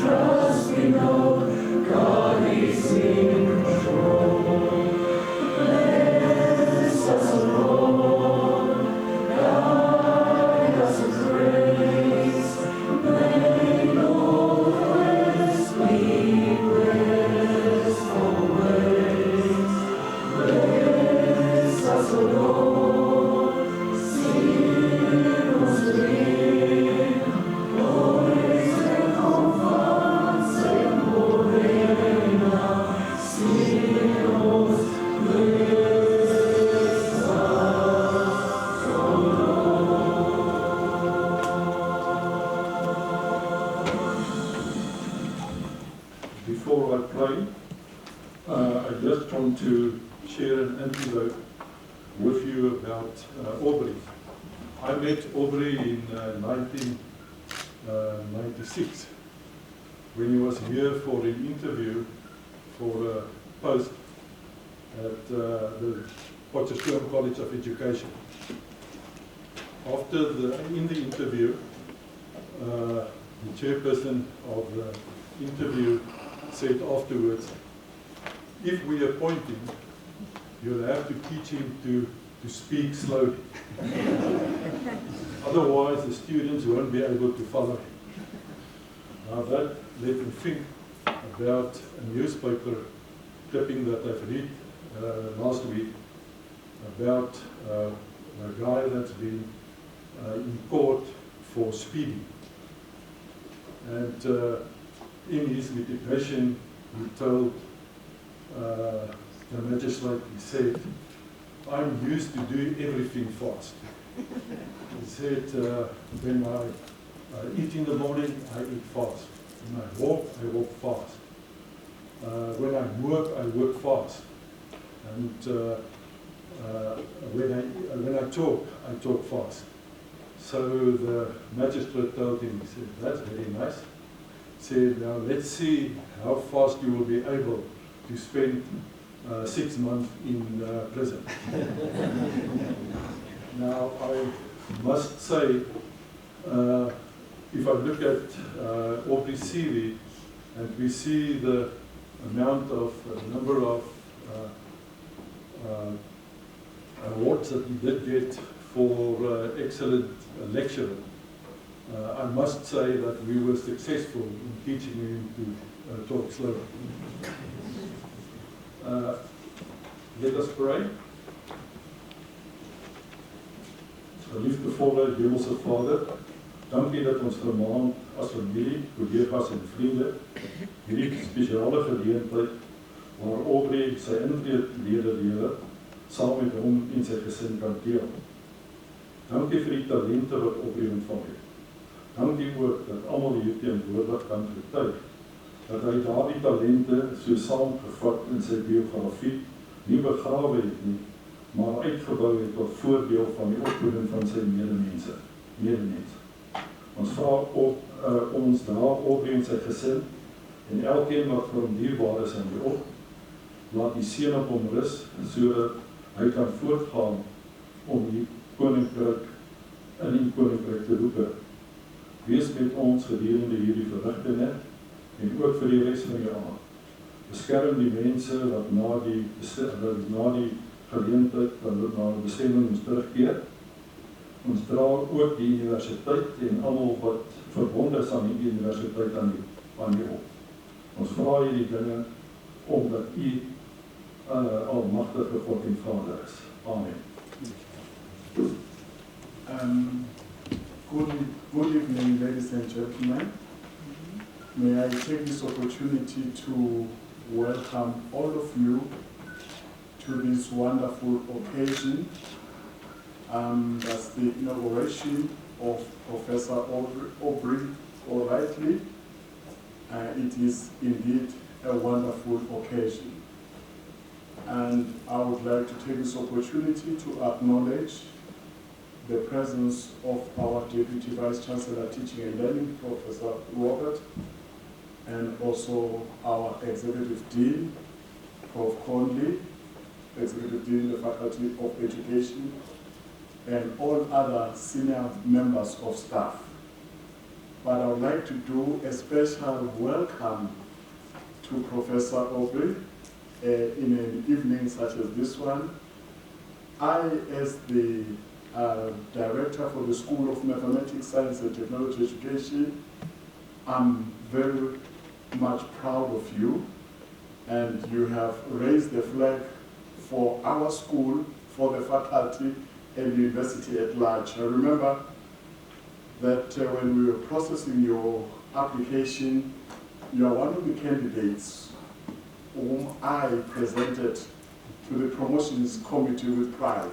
trust, we know God is in control. Bless us, O Lord, guide us with grace. May northwest we bless always. Bless us, O Lord, sing us within. Always and comfort, sing morena, sing us, bless us, O Lord. Before I pray, I just want to share an anecdote with you about Aubrey. I met Aubrey in 1996 when he was here for an interview for a post at the Potchefstroom College of Education. In the interview, the chairperson of the interview said afterwards, if we appoint him, you'll have to teach him to speak slowly. Otherwise, the students won't be able to follow him. Now that let me think about a newspaper clipping that I've read last week about a guy that's been in court for speeding. And in his litigation, he told the magistrate, he said, I'm used to doing everything fast. He said, when I eat in the morning, I eat fast. When I walk fast. When I work fast. And when I talk fast. So the magistrate told him, he said, that's very nice. He said, now let's see how fast you will be able to spend 6 months in prison. Now, I must say, if I look at Aubrey's CV, and we see the number of awards that he did get for excellent lecturer, I must say that we were successful in teaching him to talk slower. Let us pray. Liefdevolle Hemelse Vader, dankie dat ons vanaand as familie, kollegas en vriende hierdie spesiale geleentheid waar Aubrey sy intrede lewe saam met hom en sy gesin kan deel. Dankie vir die talente wat Aubrey ontvang het. Dankie ook dat almal hier teenwoordig kan getuig dat hy daardie talente so saamgevat in sy biografie nie begrawe het nie, maar uitgebou het tot voordeel van die opvoeding van sy medemens. Ons vra ons dra Aubrey en sy gesin en elkeen wat vir hom dierbaar is in die op, laat die seën op hom rus, sodat hy kan voortgaan om die koninkryk te roepe. Wees met ons gedurende hierdie verrigtinge en ook vir die res van die jaar. Beskerm die mense wat na die geleentheid na die bestemming ons terugkeer. Ons dra ook die universiteit en almal wat verbonde is aan die universiteit aan die op. Ons vra hierdie dinge omdat U almagtige God en Vader is. Amen. Good evening, ladies and gentlemen. May I take this opportunity to welcome all of you to this wonderful occasion. That's the inauguration of Professor Aubrey Golightly. It is indeed a wonderful occasion. And I would like to take this opportunity to acknowledge the presence of our Deputy Vice Chancellor Teaching and Learning, Professor Robert, and also our Executive Dean, Prof. Conley, Executive Dean of the Faculty of Education, and all other senior members of staff. but I would like to do a special welcome to Professor Aubrey in an evening such as this one. I, as the Director for the School of Mathematics, Science and Technology Education, I'm very much proud of you, and you have raised the flag for our school, for the faculty and university at large. I remember that when we were processing your application, you are one of the candidates whom I presented to the promotions committee with pride.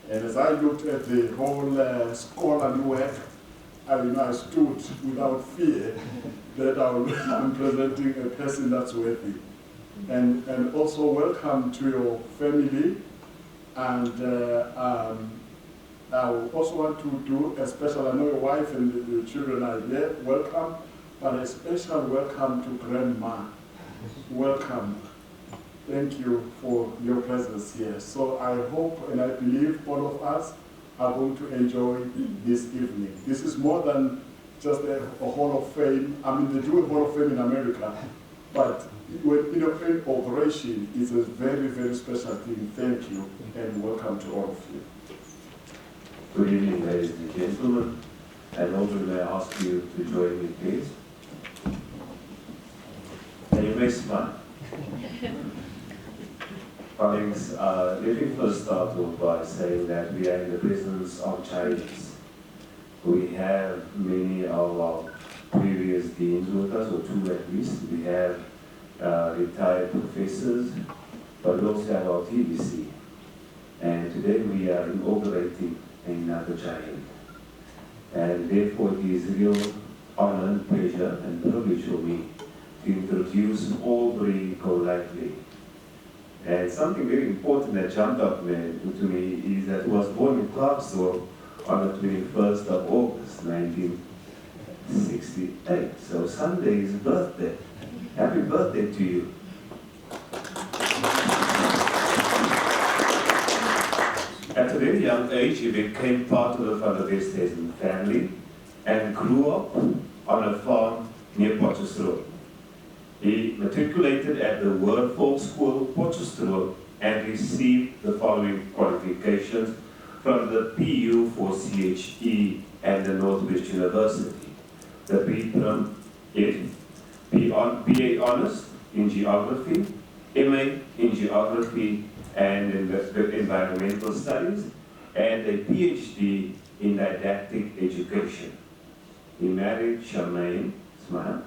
And as I looked at the whole scholarly work, I stood without fear that I'm presenting a person that's worthy. And also welcome to your family. And I also want to do a special, I know your wife and the children are here, welcome, but a special welcome to Grandma. Welcome. Thank you for your presence here. So I hope and I believe all of us are going to enjoy this evening. This is more than just a Hall of Fame. I mean, they do a Hall of Fame in America, but when inauguration is a very, very special thing. Thank you and welcome to all of you. Good evening, ladies and gentlemen. And Aubrey, may I ask you to join me, please? And you may smile. Colleagues, let me first start off by saying that we are in the presence of giants. We have many of our previous deans with us, or two at least. We have retired professors, but we also have our TVC. And today we are inaugurating another giant. And therefore it is real honor and pleasure and privilege for me to introduce Aubrey Golightly. And something very important that jumped up to me is that he was born in Clarksville on the 21st of August, 1968. So Sunday is his birthday. Happy birthday to you. At a very young age, he became part of the Van der Westhuizen family and grew up on a farm near Potchefstroom. He matriculated at the Word School, Potchefstroom, and received the following qualifications from the PU for CHE and the Noordwes-Universiteit. The B.Prim in BA Honours in Geography, MA in Geography and Environmental Studies, and a PhD in Didactic Education. He married Charmaine, smile,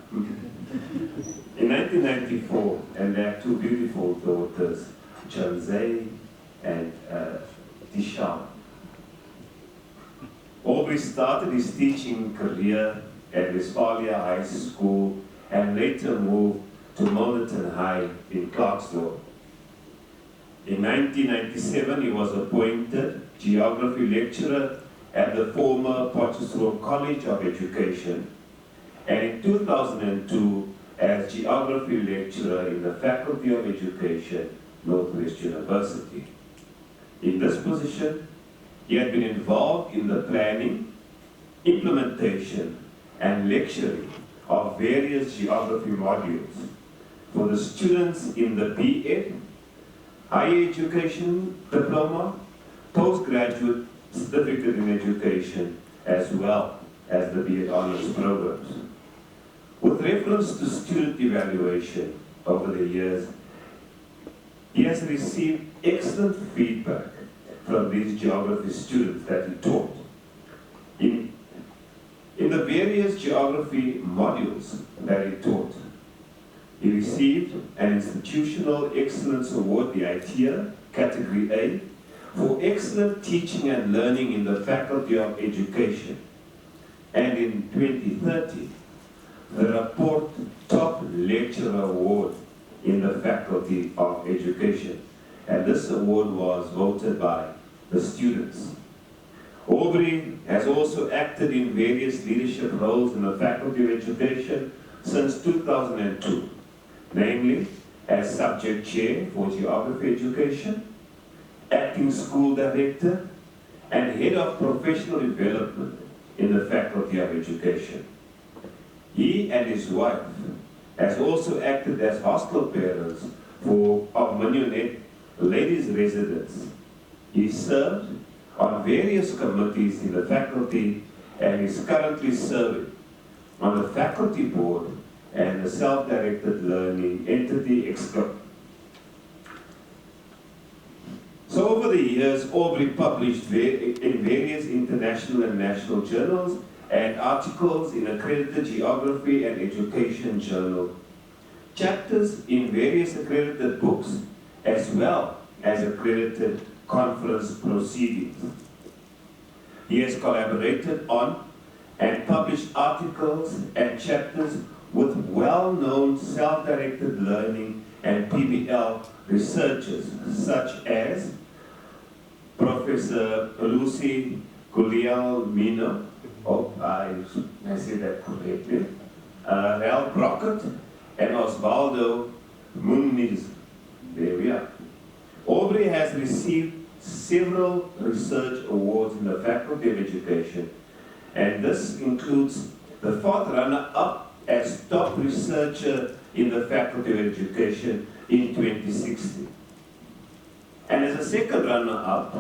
in 1994, and they have two beautiful daughters, Janzay and Tishan. Aubrey started his teaching career at Westphalia High School and later moved to Milnerton High in Clarksville. In 1997, he was appointed geography lecturer at the former Potchefstroom College of Education, and in 2002 as geography lecturer in the Faculty of Education, Noordwes-Universiteit. In this position, he had been involved in the planning, implementation, and lecturing of various geography modules for the students in the B.Ed, Higher Education Diploma, Postgraduate Certificate in Education, as well as the B.Ed Honours programs. With reference to student evaluation over the years, he has received excellent feedback from these geography students that he taught. In the various geography modules that he taught, he received an Institutional Excellence Award, the ITEA, Category A, for excellent teaching and learning in the Faculty of Education. And in 2030, the Rapport Top Lecturer Award in the Faculty of Education. And this award was voted by the students. Aubrey has also acted in various leadership roles in the Faculty of Education since 2002, namely as Subject Chair for Geography Education, Acting School Director, and Head of Professional Development in the Faculty of Education. He and his wife has also acted as hostel parents of Mignonette ladies' residents. He served on various committees in the faculty and is currently serving on the faculty board and the self-directed learning entity EXCO. So over the years, Aubrey published in various international and national journals and articles in accredited geography and education journal, chapters in various accredited books, as well as accredited conference proceedings. He has collaborated on and published articles and chapters with well-known self-directed learning and PBL researchers, such as Professor Lucy Golightly, I say that correctly, Ralph Brockett, and Osvaldo Muniz. There we are. Aubrey has received several research awards in the Faculty of Education, and this includes the 4th runner-up as top researcher in the Faculty of Education in 2016, and as a 2nd runner-up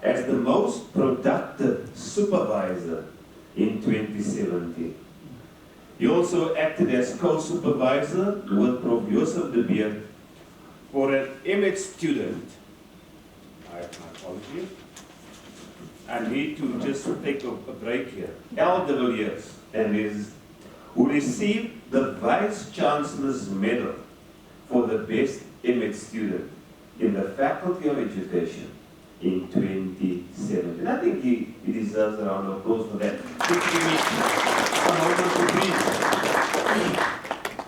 as the most productive supervisor in 2017. He also acted as co-supervisor with Prof. Joseph de Beer for an MX student. My apologies. I need to just take a break here. LWS, who received the Vice Chancellor's Medal for the best MX student in the Faculty of Education in 2017. I think he deserves a round of applause for that.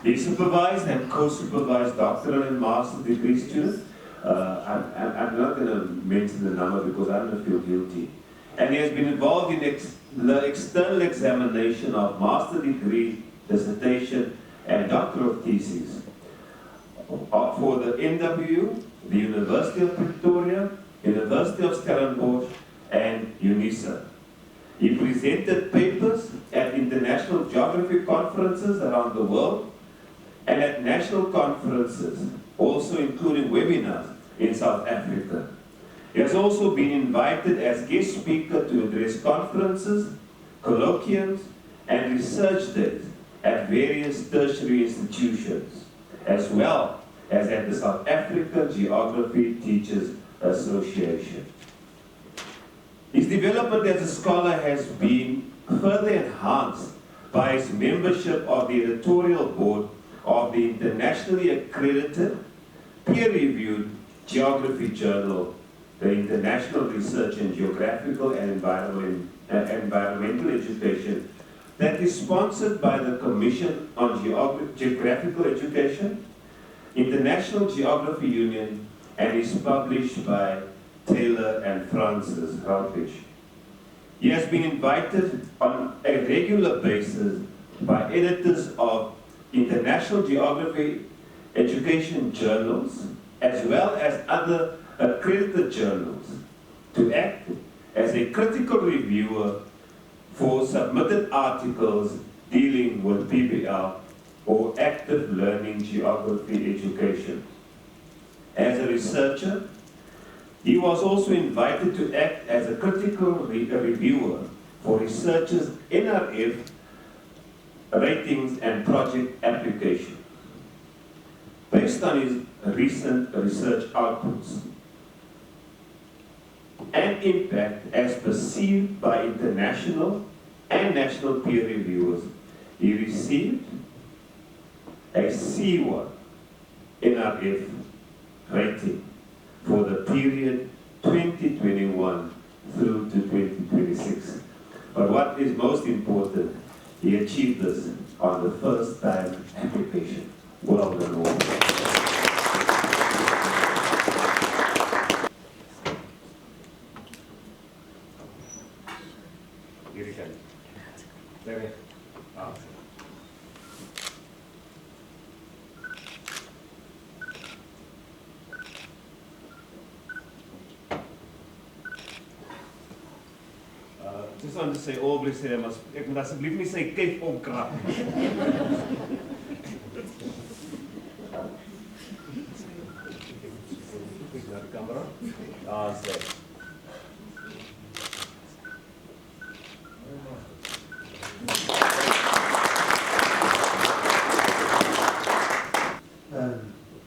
He supervised and co-supervised doctoral and master's degree students. I'm not going to mention the number because I don't feel guilty. And he has been involved in the external examination of master's degree, dissertation, and doctoral theses for the NWU, the University of Pretoria, University of Stellenbosch, and UNISA. He presented papers at international geography conferences around the world and at national conferences, also including webinars in South Africa. He has also been invited as guest speaker to address conferences, colloquiums, and research days at various tertiary institutions, as well as at the South African Geography Teachers Association. His development as a scholar has been further enhanced by his membership of the editorial board of the internationally accredited, peer-reviewed geography journal, the International Research in Geographical and Environmental Education, that is sponsored by the Commission on Geographical Education, International Geography Union, and is published by Taylor and Francis Routledge. He has been invited on a regular basis by editors of international geography education journals, as well as other accredited journals, to act as a critical reviewer for submitted articles dealing with PBL or active learning geography education. As a researcher, he was also invited to act as a critical reviewer for researchers' NRF ratings and project applications. Based on his recent research outputs and impact as perceived by international and national peer reviewers, he received a C1 NRF rating for the period 2021 through to 2026. But what is most important, he achieved this on the first time application. Well done, all. Here you go. There. Awesome. just want to say Aubrey sê, maar ek moet asseblief nie sê kef omkrap. Camera. So.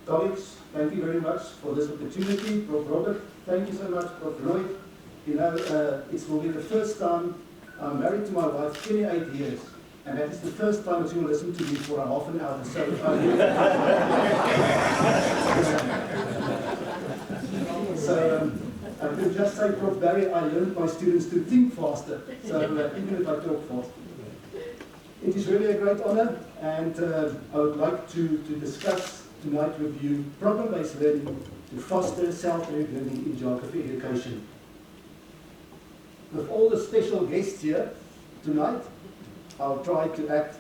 Colleagues, thank you very much for this opportunity. Prof. Robert, thank you so much. Prof. Roy, you know, it will be the first time I'm married to my wife 28 years, and that is the first time that she will listen to me for a half an hour. So, I can just say, Prof. Barry, I learned my students to think faster, so even if I talk fast. It is really a great honor, and I would like to discuss tonight with you problem-based learning to foster self-directed learning in geography education. With all the special guests here tonight, I'll try to act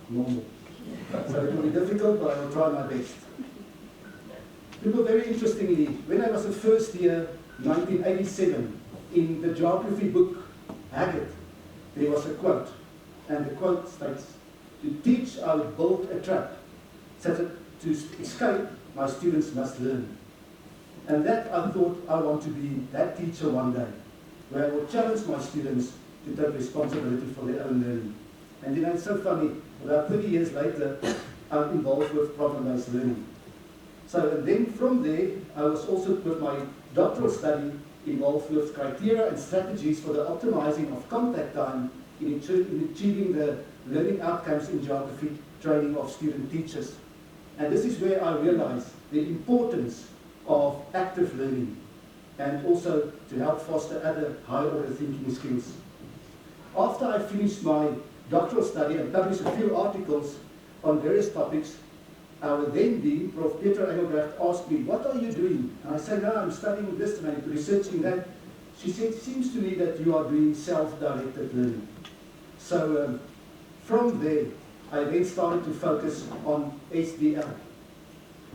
normal. So it will be difficult, but I will try my best. People, very interestingly, when I was a first year, 1987, in the geography book, Haggard, there was a quote, and the quote states, "To teach, I would build a trap, so that to escape, my students must learn." And that I thought I want to be that teacher one day, where I will challenge my students to take responsibility for their own learning. And you know, it's so funny, about 30 years later, I'm involved with problem-based learning. So, and then from there, I was also, with my doctoral study, involved with criteria and strategies for the optimizing of contact time in achieving the learning outcomes in geography training of student teachers. And this is where I realized the importance of active learning and also to help foster other high-order thinking skills. After I finished my doctoral study and published a few articles on various topics, our then Dean, Prof. Peter Engelbrecht, asked me, "What are you doing?" And I said, "No, I'm studying this and I'm researching that." She said, "It seems to me that you are doing self-directed learning." So from there, I then started to focus on SDL.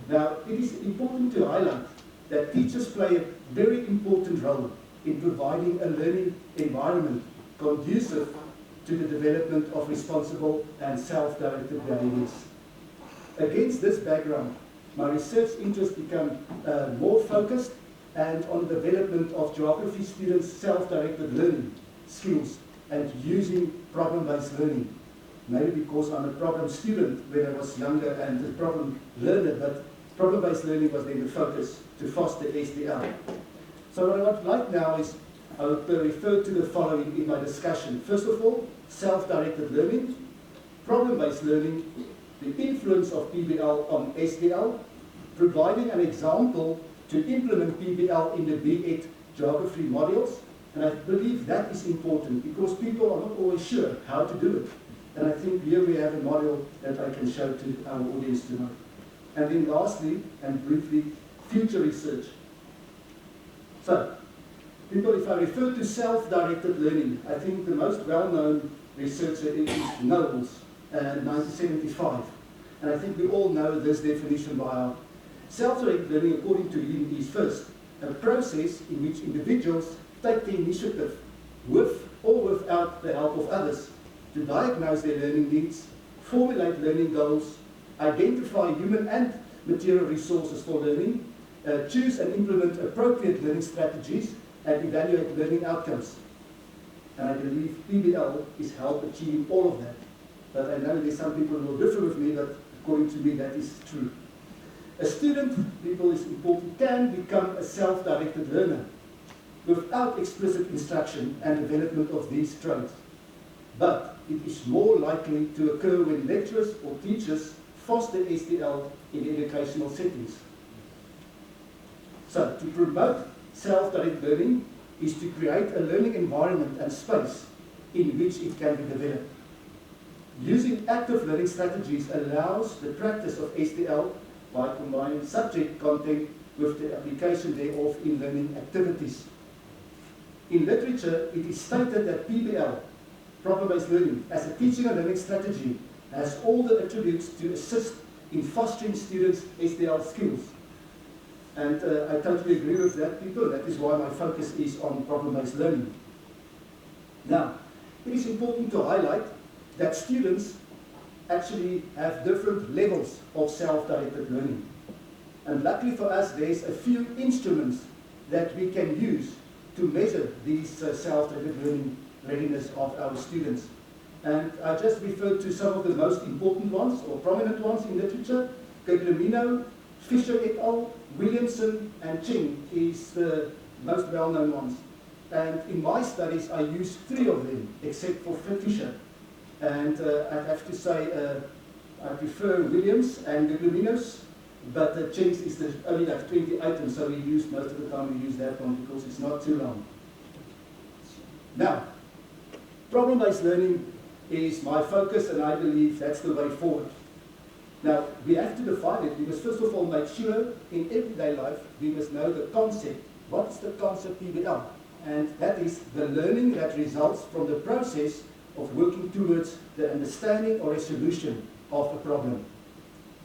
Now, it is important to highlight that teachers play a very important role in providing a learning environment conducive to the development of responsible and self-directed behaviors. Against this background, my research interests become more focused and on the development of geography students' self-directed learning skills and using problem-based learning. Maybe because I'm a problem student when I was younger and a problem learner, but problem-based learning was then the focus to foster SDL. So what I would like now is, I will refer to the following in my discussion. First of all, self-directed learning, problem-based learning, the influence of PBL on SDL, providing an example to implement PBL in the B.Ed geography modules, and I believe that is important because people are not always sure how to do it. And I think here we have a model that I can show to our audience tonight. And then lastly, and briefly, future research. So, people, if I refer to self-directed learning, I think the most well-known researcher is Knowles, 1975. And I think we all know this definition by heart. Self-directed learning, according to him, is first a process in which individuals take the initiative with or without the help of others to diagnose their learning needs, formulate learning goals, identify human and material resources for learning, choose and implement appropriate learning strategies, and evaluate learning outcomes. And I believe PBL is help achieving all of that. But I know there's some people who will differ with me, but according to me that is true. A student, people, is important, can become a self-directed learner without explicit instruction and development of these traits. But it is more likely to occur when lecturers or teachers foster SDL in educational settings. So, to promote self-directed learning is to create a learning environment and space in which it can be developed. Using active learning strategies allows the practice of SDL by combining subject content with the application thereof in learning activities. In literature, it is stated that PBL, problem-based learning, as a teaching and learning strategy, has all the attributes to assist in fostering students' SDL skills. And I totally agree with that, people. That is why my focus is on problem-based learning. Now, it is important to highlight that students actually have different levels of self-directed learning. And luckily for us, there's a few instruments that we can use to measure these self-directed learning readiness of our students. And I just referred to some of the most important ones, or prominent ones in literature. Golightly, Fisher et al., Williamson, and Ching is the most well-known ones. And in my studies, I used 3 of them, except for Fisher. And I have to say, I prefer Williams and Golightly's, but Ching's is only like 20 items, so we use most of the time we use that one because it's not too long. Now, problem-based learning is my focus, and I believe that's the way forward. Now, we have to define it. We must first of all make sure in everyday life we must know the concept. What is the concept Pbl? And that is the learning that results from the process of working towards the understanding or resolution of a problem.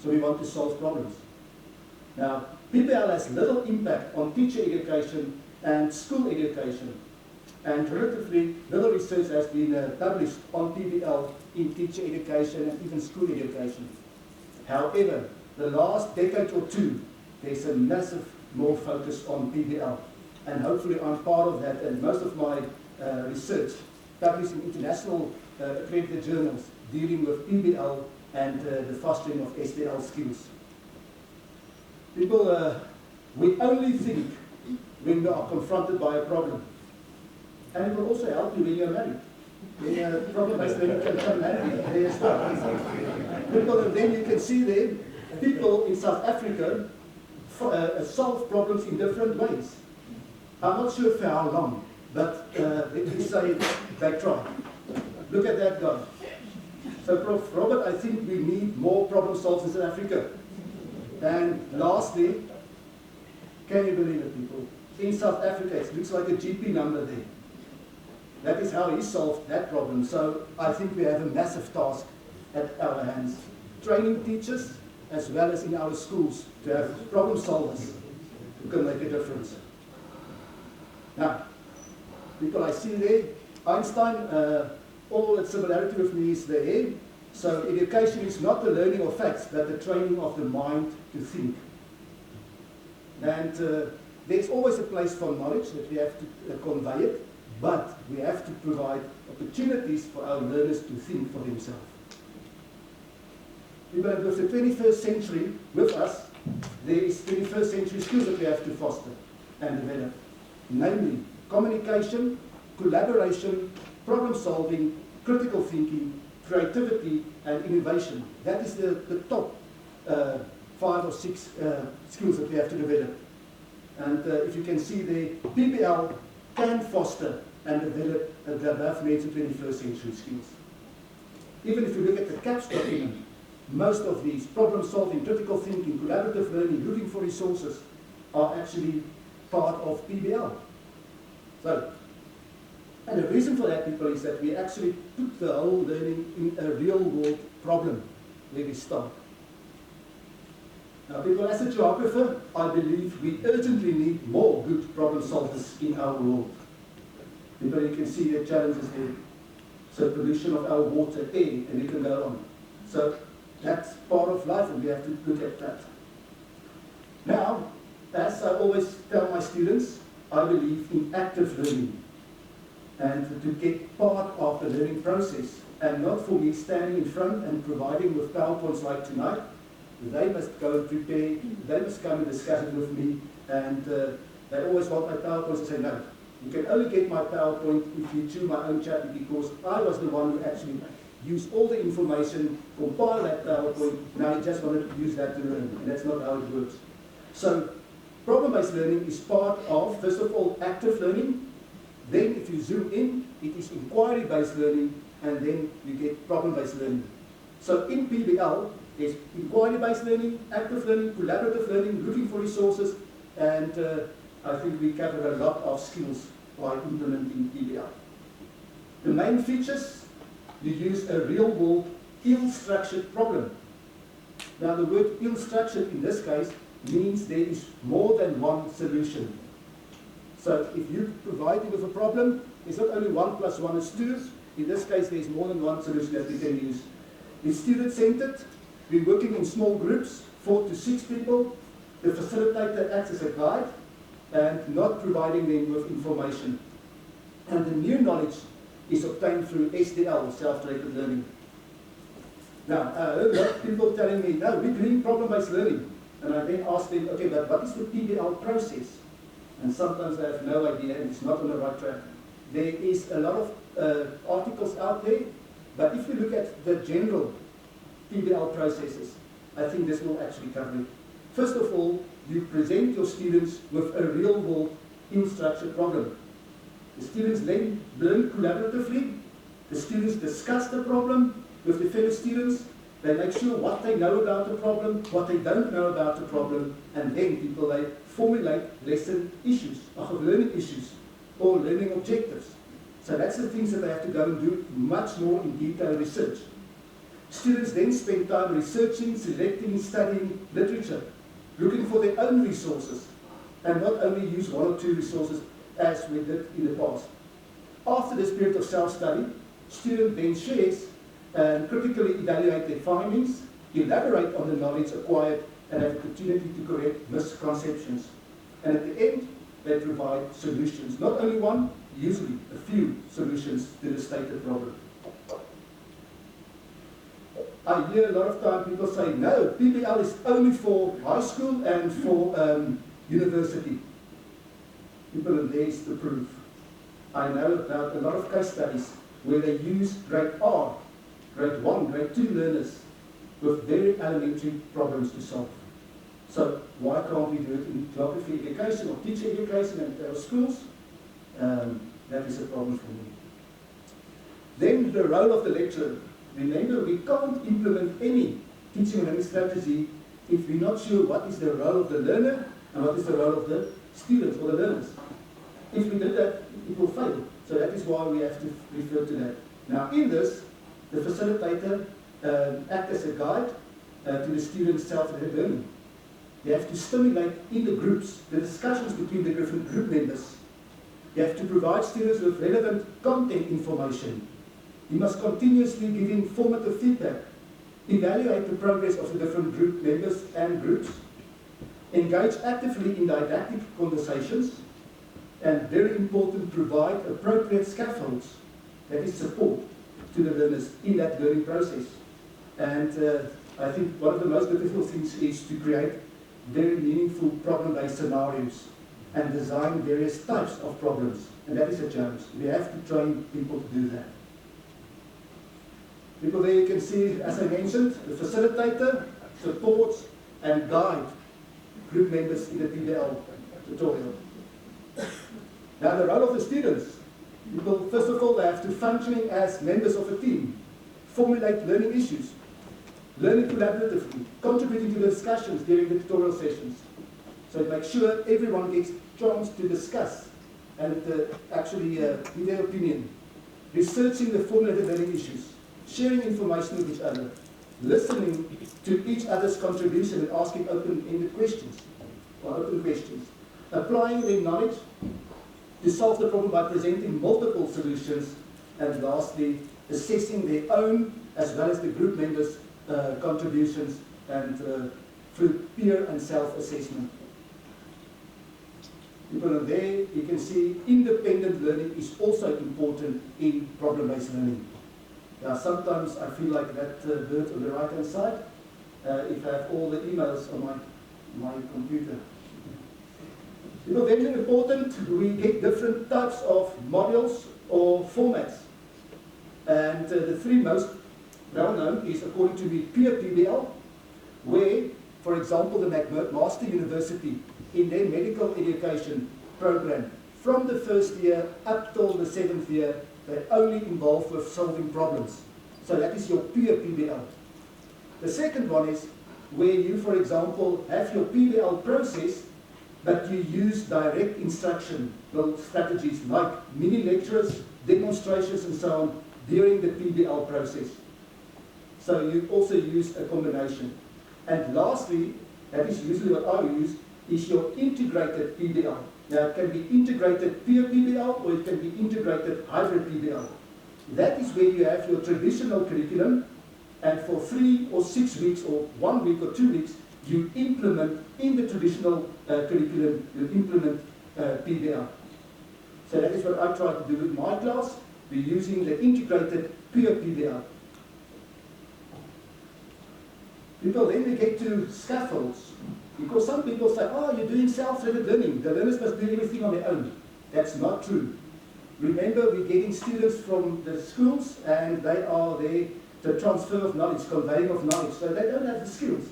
So we want to solve problems. Now, Pbl has little impact on teacher education and school education. And relatively little research has been published on Pbl in teacher education and even school education. However, the last decade or two, there's a massive more focus on Pbl. And hopefully I'm part of that, and most of my research published in international accredited journals dealing with Pbl and the fostering of SBL skills. People, we only think when we are confronted by a problem. And it will also help you when you're married. When problem-based learning can come handy there as well. People, and then you can see there, people in South Africa solve problems in different ways. I'm not sure for how long, but let me say they try. Look at that guy. So, Prof. Robert, I think we need more problem solvers in South Africa. And lastly, can you believe it, people? In South Africa, it looks like a GP number there. That is how he solved that problem. So I think we have a massive task at our hands. Training teachers, as well as in our schools, to have problem solvers who can make a difference. Now, people I see there, Einstein, all its similarity with me is there. So education is not the learning of facts, but the training of the mind to think. And there's always a place for knowledge that we have to convey it. But we have to provide opportunities for our learners to think for themselves. But with the 21st century with us, there is 21st century skills that we have to foster and develop. Namely, communication, collaboration, problem solving, critical thinking, creativity, and innovation. That is the top 5 or 6 skills that we have to develop. And if you can see there, Pbl can foster and develop the above-mentioned 21st century skills. Even if you look at the CAPS document, most of these problem-solving, critical thinking, collaborative learning, looking for resources are actually part of Pbl. So, and the reason for that, people, is that we actually put the whole learning in a real-world problem where we start. Now, people, as a geographer, I believe we urgently need more good problem solvers in our world. People, you can see the challenges there. So pollution of our water, air, and we can go on. So that's part of life, and we have to look at that. Now, as I always tell my students, I believe in active learning and to get part of the learning process, and not for me standing in front and providing with PowerPoints like tonight. They must go and prepare, they must come and discuss it with me, and they always want my PowerPoints and say, no, you can only get my PowerPoint if you choose my own chapter, because I was the one who actually used all the information, compiled that PowerPoint, now you just wanted to use that to learn, and that's not how it works. So, problem-based learning is part of, first of all, active learning. Then if you zoom in, it is inquiry-based learning, and then you get problem-based learning. So in Pbl, there's inquiry-based learning, active learning, collaborative learning, looking for resources, and I think we cover a lot of skills by implementing Pbl. The main features, you use a real-world, ill-structured problem. Now the word ill-structured in this case means there is more than one solution. So if you provide me with a problem, it's not only 1 + 1 is 2, In this case, there's more than one solution that we can use. It's student-centered. We're working in small groups, 4 to 6 people. The facilitator acts as a guide and not providing them with information. And the new knowledge is obtained through SDL, self-directed learning. Now, I heard a lot of people telling me, no, we're doing problem-based learning. And I then ask them, okay, but what is the PBL process? And sometimes they have no idea and it's not on the right track. There is a lot of articles out there, but if you look at the general PBL processes, I think this will actually cover it. First of all, you present your students with a real-world in-structure problem. The students then learn collaboratively. The students discuss the problem with the fellow students. They make sure what they know about the problem, what they don't know about the problem, and then people they formulate lesson issues, or learning issues, or learning objectives. So that's the things that they have to go and do much more in detail research. Students then spend time researching, selecting, studying literature, looking for their own resources, and not only use 1 or 2 resources as we did in the past. After this period of self-study, student then shares and critically evaluate their findings, elaborate on the knowledge acquired, and have the opportunity to correct misconceptions. And at the end, they provide solutions. Not only one, usually a few solutions to the stated problem. I hear a lot of time people say, no, PBL is only for high school and for university. People, and there's the proof. I know about a lot of case studies where they use grade R, grade 1, grade 2 learners with very elementary problems to solve. So why can't we do it in geography education or teacher education and our schools? That is a problem for me. Then the role of the lecturer. Remember, we can't implement any teaching and learning strategy if we're not sure what is the role of the learner and what is the role of the students or the learners. If we do that, it will fail. So that is why we have to refer to that. Now in this, the facilitator acts as a guide to the students' self-directed learning. You have to stimulate in the groups the discussions between the different group members. You have to provide students with relevant content information. You must continuously give informative feedback. Evaluate the progress of the different group members and groups. Engage actively in didactic conversations. And very important, provide appropriate scaffolds, that is support, to the learners in that learning process. And I think one of the most difficult things is to create very meaningful problem-based scenarios and design various types of problems. And that is a challenge. We have to train people to do that. People there you can see, as I mentioned, the facilitator supports and guides group members in the PBL tutorial. Now the role of the students. People, first of all, they have to function as members of a team, formulate learning issues, learning collaboratively, contributing to the discussions during the tutorial sessions. So make sure everyone gets a chance to discuss and actually give their opinion. Researching the formulated learning issues, sharing information with each other, listening to each other's contribution and asking open-ended questions, or open questions. Applying their knowledge to solve the problem by presenting multiple solutions, and lastly, assessing their own as well as the group members' contributions and through peer and self-assessment. People are there, you can see independent learning is also important in problem-based learning. Now sometimes I feel like that bird on the right-hand side, if I have all the emails on my computer. You know, very important, we get different types of modules or formats. And the 3 most well-known is, according to me, peer PBL, where, for example, the McMaster University, in their medical education program, from the 1st year up till the 7th year, they're only involved with solving problems. So that is your peer PBL. The second one is where you, for example, have your PBL process, but you use direct instruction strategies like mini lectures, demonstrations, and so on during the PBL process. So you also use a combination. And lastly, that is usually what I use, is your integrated PBL. Now it can be integrated peer PBL or it can be integrated hybrid PBL. That is where you have your traditional curriculum, and for 3 or 6 weeks, or 1 week or 2 weeks, you implement in the traditional curriculum, you implement PBL. So that is what I try to do with my class. We're using the integrated pure PBL. People then we get to scaffolds, because some people say, oh, you're doing self-directed learning. The learners must do everything on their own. That's not true. Remember, we're getting students from the schools, and they are there to transfer of knowledge, conveying of knowledge, so they don't have the skills.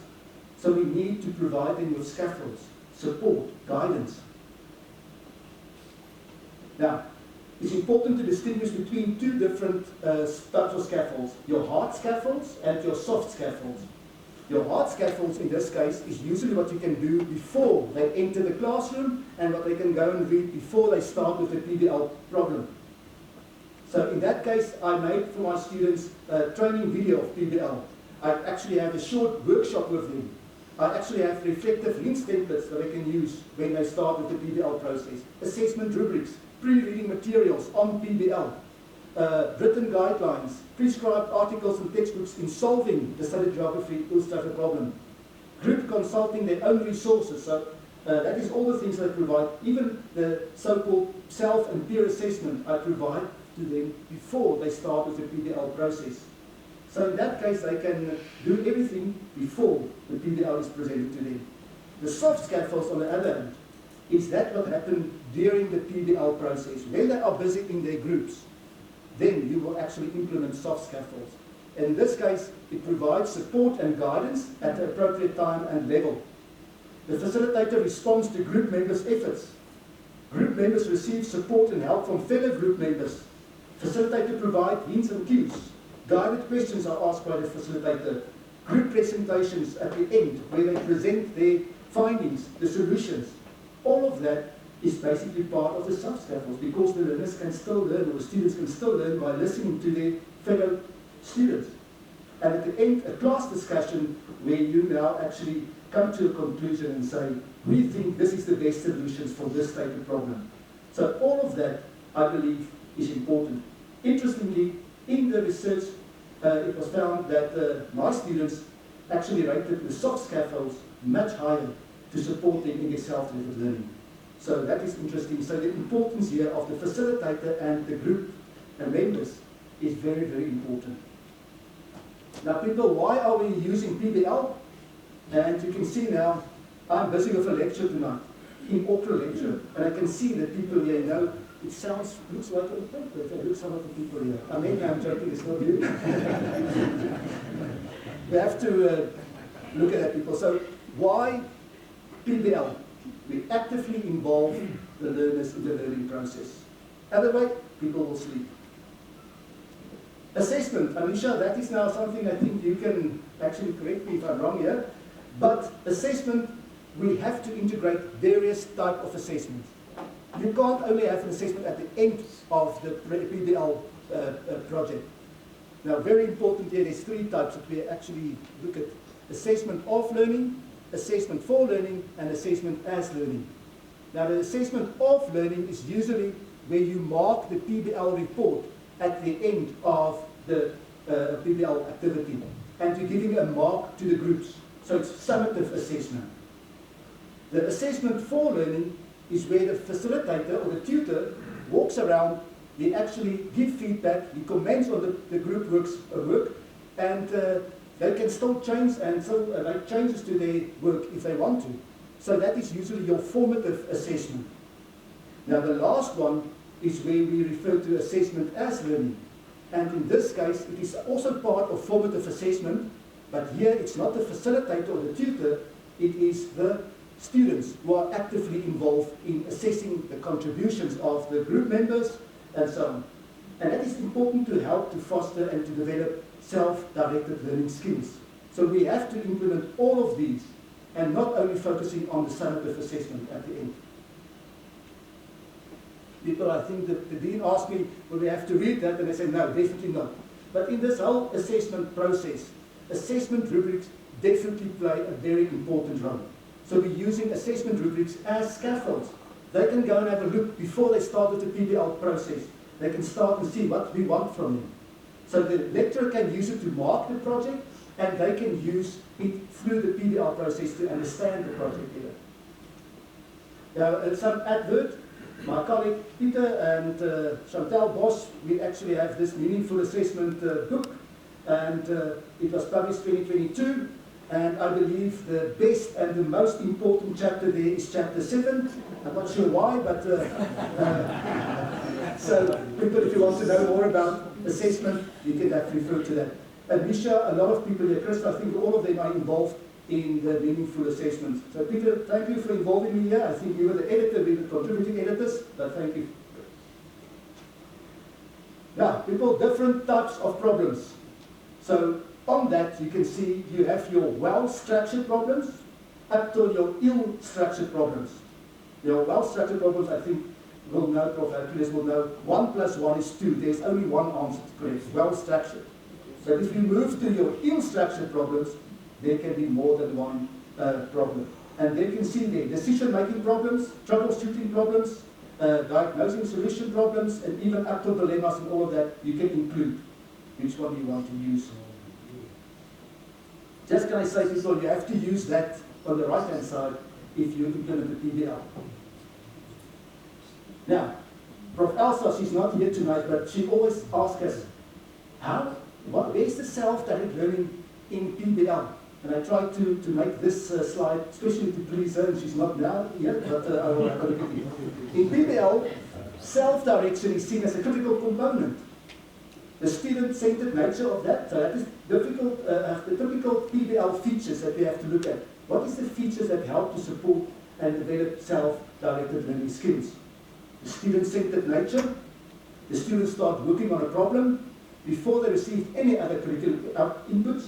So we need to provide them with scaffolds, support, guidance. Now, it's important to distinguish between two different types of scaffolds, your hard scaffolds and your soft scaffolds. Your hard scaffolds in this case is usually what you can do before they enter the classroom and what they can go and read before they start with the PBL problem. So in that case, I made for my students a training video of PBL. I actually have a short workshop with them. I actually have reflective links templates that they can use when they start with the PBL process. Assessment rubrics, pre-reading materials on PBL, written guidelines, prescribed articles and textbooks in solving the study geography illustrative problem, group consulting their own resources. So that is all the things I provide. Even the so-called self and peer assessment I provide to them before they start with the PBL process. So in that case, they can do everything before the PBL is presented to them. The soft scaffolds, on the other hand, is that what happened during the PBL process. When they are busy in their groups, then you will actually implement soft scaffolds. In this case, it provides support and guidance at the appropriate time and level. The facilitator responds to group members' efforts. Group members receive support and help from fellow group members. Facilitator provides hints and cues. Guided questions are asked by the facilitator. Group presentations at the end where they present their findings, the solutions. All of that is basically part of the soft scaffolds, because the learners can still learn, or the students can still learn by listening to their fellow students. And at the end, a class discussion where you now actually come to a conclusion and say, we think this is the best solutions for this type of problem. So all of that, I believe, is important. Interestingly, in the research, it was found that my students actually rated the soft scaffolds much higher to support them in their self-directed learning. So that is interesting. So the importance here of the facilitator and the group and members is very, very important. Now people, why are we using PBL? And you can see now, I'm busy with a lecture tonight, inaugural lecture, and I can see that people here know it looks like a paper. If I look some of the people here. I mean, I'm joking, it's not you. We have to look at that, people. So why PBL? We actively involve the learners in the learning process. Otherwise, people will sleep. Assessment. Anisha, that is now something I think you can actually correct me if I'm wrong here. But assessment, we have to integrate various types of assessments. You can't only have an assessment at the end of the PBL project. Now, very important here, there's 3 types that we actually look at. Assessment of learning, assessment for learning, and assessment as learning. Now, the assessment of learning is usually where you mark the PBL report at the end of the PBL activity, and you're giving a mark to the groups. So it's summative assessment. The assessment for learning is where the facilitator or the tutor walks around, they actually give feedback, he comments on the group work, and they can still change and make changes to their work if they want to. So that is usually your formative assessment. Now the last one is where we refer to assessment as learning. And in this case, it is also part of formative assessment, but here it's not the facilitator or the tutor, it is the students who are actively involved in assessing the contributions of the group members and so on. And that is important to help to foster and to develop self-directed learning skills. So we have to implement all of these and not only focusing on the summative assessment at the end. People, I think that the dean asked me, will we have to read that? And I said, no, definitely not. But in this whole assessment process, assessment rubrics definitely play a very important role. So we're using assessment rubrics as scaffolds. They can go and have a look before they start with the PBL process. they can start and see what we want from him. So the lecturer can use it to mark the project, and they can use it through the PBL process to understand the project better. Now, some advert. My colleague Peter and Chantal Bosch, we actually have this meaningful assessment book, and it was published 2022, and I believe the best and the most important chapter there is chapter 7. I'm not sure why, but so people, if you want to know more about assessment, you can have refer to that. And Misha, a lot of people here, Chris, I think all of them are involved in the meaningful assessment. So Peter, thank you for involving me here. I think you were the editor, we were contributing editors, but thank you. Now, people, different types of problems. So on that, you can see you have your well-structured problems up to your ill-structured problems. Your well-structured problems, I think, will know, Prof. Hercules will know, 1 + 1 is 2. There's only one answer to correct, well-structured. But if you move to your ill-structured problems, there can be more than one problem. And there you can see there, decision-making problems, troubleshooting problems, diagnosing solution problems, and even up to dilemmas and all of that, you can include which one you want to use. Just can I say, people, you have to use that on the right-hand side if you implement the PBL. Now, Prof. Elsa, she's not here tonight, but she always asks us, where's the self-directed learning in PBL? And I tried to make this slide, especially to please her, and she's not now here, but I will have a look at it. In PBL, self-direction is seen as a critical component. The student-centered nature of that, that is difficult, the typical PBL features that we have to look at. What is the features that help to support and develop self-directed learning skills? The student-centered nature, the students start working on a problem before they receive any other curricular inputs.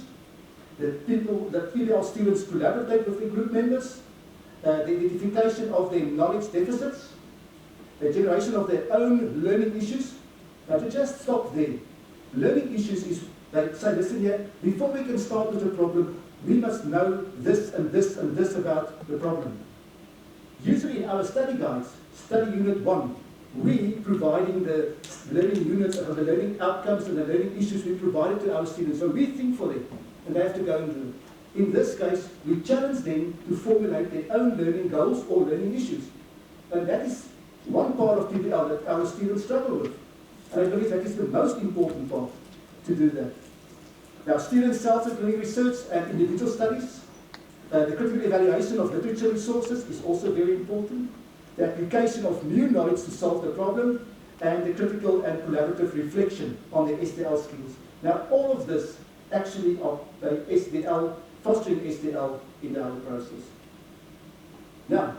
The PBL students collaborate with their group members, the identification of their knowledge deficits, the generation of their own learning issues. Now to just stop there, learning issues is, they say, listen here, before we can start with a problem, we must know this and this and this about the problem. Usually in our study guides, study unit 1, we providing the learning units of the learning outcomes and the learning issues we provided to our students. So we think for them, and they have to go and do it. In this case, we challenge them to formulate their own learning goals or learning issues. And that is one part of PBL that our students struggle with. And I believe that is the most important part, to do that. Now, students' self-learning research and individual studies, the critical evaluation of literature resources is also very important. The application of new knowledge to solve the problem, and the critical and collaborative reflection on the SDL skills. Now, all of this actually are SDL, fostering SDL in our process. Now,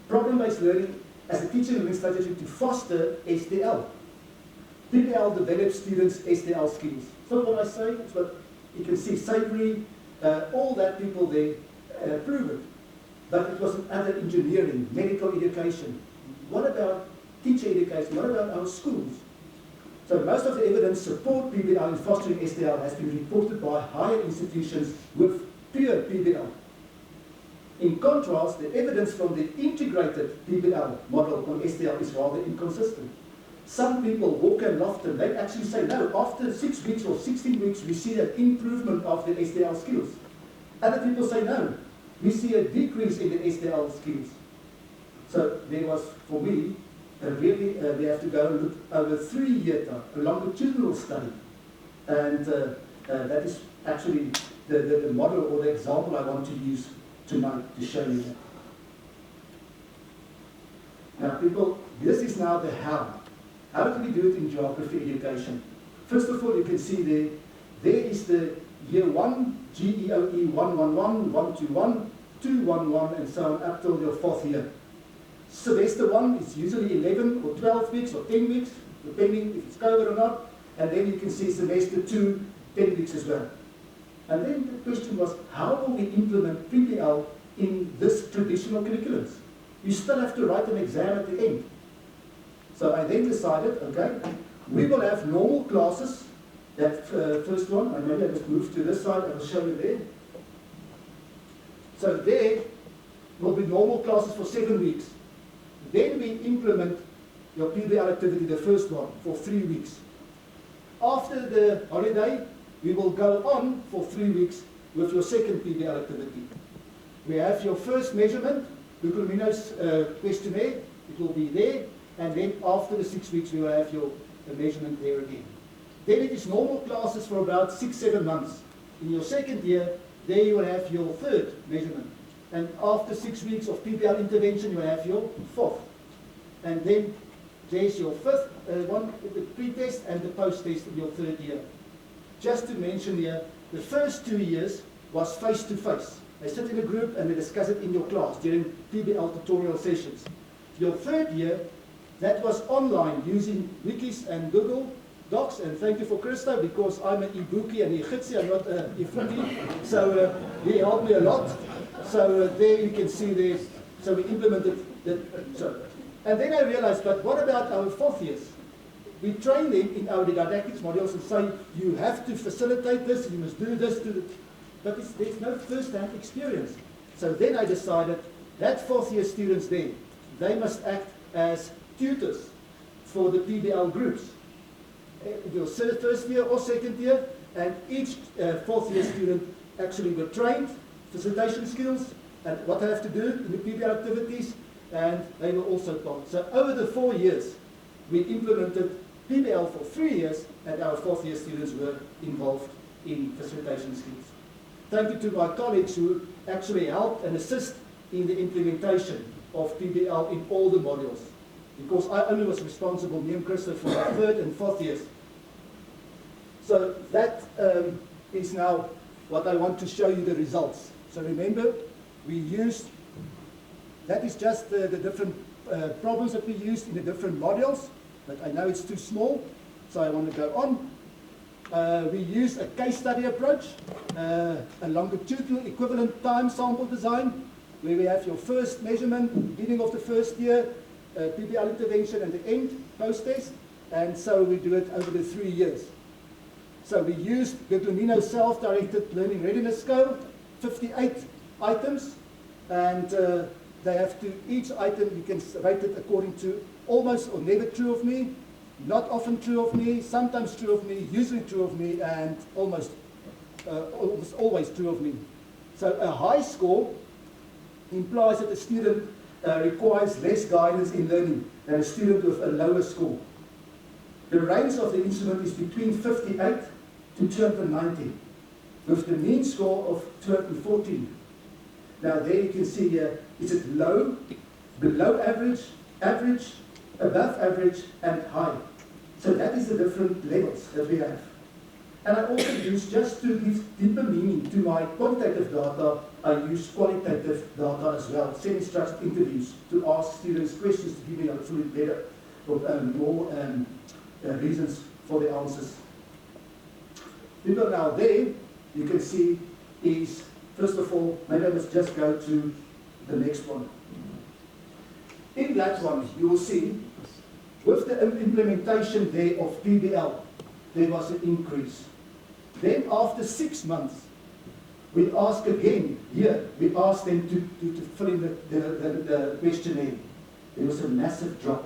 problem-based learning as a teaching learning strategy to foster SDL. PBL develops students' SDL skills. So what I say, it's what you can see, Savory, all that people there prove it. But it was in other engineering, medical education. What about teacher education? What about our schools? So most of the evidence support PBL in fostering SDL has been reported by higher institutions with pure PBL. In contrast, the evidence from the integrated PBL model on SDL is rather inconsistent. Some people, Walker and Lofton, they actually say, no, after 6 weeks or 16 weeks, we see an improvement of the SDL skills. Other people say, no, we see a decrease in the SDL skills. So there was, for me, really, we have to go and look over 3-year time, a longitudinal study. And that is actually the model or the example I want to use tonight to show you that. Now people, this is now the how. How do we do it in geography education? First of all, you can see there is the year 1, GEOE 111, 121, 211, and so on up till your 4th year. Semester 1 is usually 11 or 12 weeks or 10 weeks, depending if it's COVID or not. And then you can see semester 2, 10 weeks as well. And then the question was, how will we implement PBL in this traditional curriculums? You still have to write an exam at the end. So I then decided, okay, we will have normal classes. That first one, and maybe I just move to this side, I will show you there. So there will be normal classes for 7 weeks. Then we implement your PBL activity, the first one, for 3 weeks. After the holiday, we will go on for 3 weeks with your second PBL activity. We have your first measurement, Golightly's questionnaire, it will be there, and then after the 6 weeks we will have your measurement there again. Then it is normal classes for about 6-7 months. In your second year, there you will have your third measurement. And after 6 weeks of PBL intervention, you will have your fourth. And then there's your fifth one, the pre-test and the post-test in your third year. Just to mention here, the first 2 years was face-to-face. They sit in a group and they discuss it in your class during PBL tutorial sessions. Your third year, that was online using wikis and Google Docs, and thank you for Christo, because I'm an e-bookie and e-gitsie, I'm not an e-fookie, so he helped me a lot. So there you can see there, so we implemented that. And then I realized, but what about our fourth years? We train them in our didactics modules and say, you have to facilitate this, you must do this, but there's no first-hand experience. So then I decided that fourth-year students there, they must act as tutors for the PBL groups. Your first year or second year, and each fourth-year student actually were trained, facilitation skills, and what they have to do in the PBL activities, and they were also taught. So over the 4 years, we implemented PBL for 3 years, and our fourth-year students were involved in facilitation skills. Thank you to my colleagues who actually helped and assist in the implementation of PBL in all the modules, because I only was responsible, me and Christo, for the third and fourth years. So that is now what I want to show you the results. So remember, we used, that is just the different problems that we used in the different modules, but I know it's too small, so I want to go on. We used a case study approach, a longitudinal equivalent time sample design, where we have your first measurement, beginning of the first year, PBL intervention, and the end, post-test, and so we do it over the 3 years. So we used Golightly's self-directed learning readiness scale, 58 items, and they have to, each item you can rate it according to almost or never true of me, not often true of me, sometimes true of me, usually true of me, and almost always true of me. So a high score implies that a student requires less guidance in learning than a student with a lower score. The range of the instrument is between 58 to 290, with the mean score of 214. Now there you can see here, is it low, below average, average, above average, and high. So that is the different levels that we have. And I also use, just to give deeper meaning to my quantitative data, I use qualitative data as well, semi-structured interviews, to ask students questions to give me hopefully better, more reasons for the answers. People now there, you can see is, first of all, maybe I must just go to the next one. In that one, you will see, with the implementation there of PBL, there was an increase. Then after 6 months, we ask again, here, we asked them to fill in the questionnaire. There was a massive drop.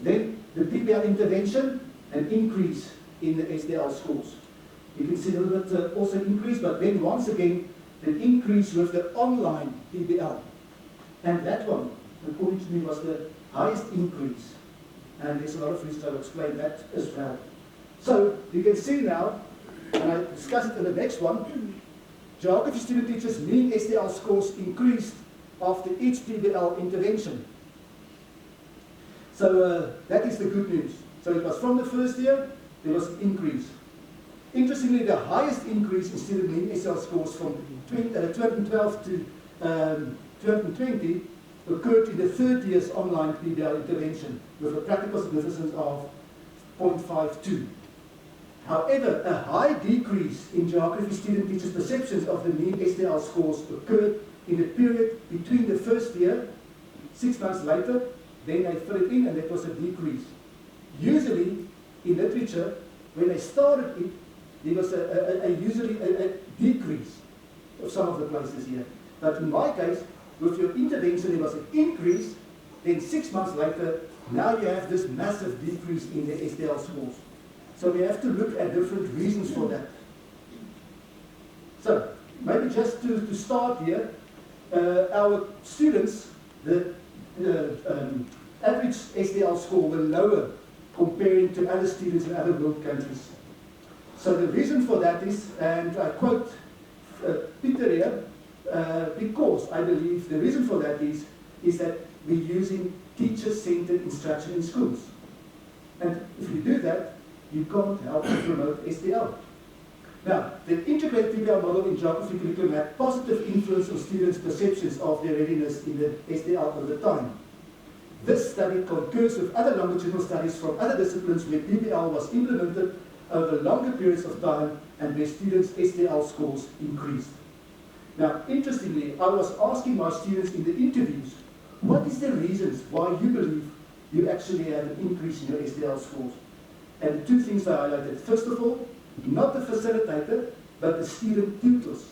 Then the PBL intervention, an increase in the SDL scores. You can see a little bit also increase, but then once again, the increase with the online PBL. And that one, according to me, was the highest increase. And there's a lot of reasons I'll explain that as well. So you can see now, and I discuss it in the next one, geography student teachers' mean SDL scores increased after each PBL intervention. So that is the good news. So it was from the first year, there was an increase. Interestingly, the highest increase in student mean SDL scores from 2012 to 2020 occurred in the third year's online PBL intervention with a practical significance of 0.52. However, a high decrease in geography student teachers' perceptions of the mean SDL scores occurred in the period between the first year, 6 months later, then they fill it in and that was a decrease. Usually, in literature, when they started it, there was usually a decrease of some of the places here. But in my case, with your intervention, there was an increase Then 6 months later, now you have this massive decrease in the SDL scores. So we have to look at different reasons for that. So maybe just to start here, our students, the average SDL score were lower comparing to other students in other world countries. So the reason for that is, and I quote Peter here, because I believe the reason for that is that we're using teacher-centered instruction in schools. And if you do that, you can't help to promote SDL. Now, the integrated Pbl model in geography curriculum had positive influence on students' perceptions of their readiness in the SDL over time. This study concurs with other longitudinal studies from other disciplines where Pbl was implemented over longer periods of time and where students' SDL scores increased. Now, interestingly, I was asking my students in the interviews, what is the reasons why you believe you actually have an increase in your SDL scores? And two things I highlighted. First of all, not the facilitator, but the student tutors,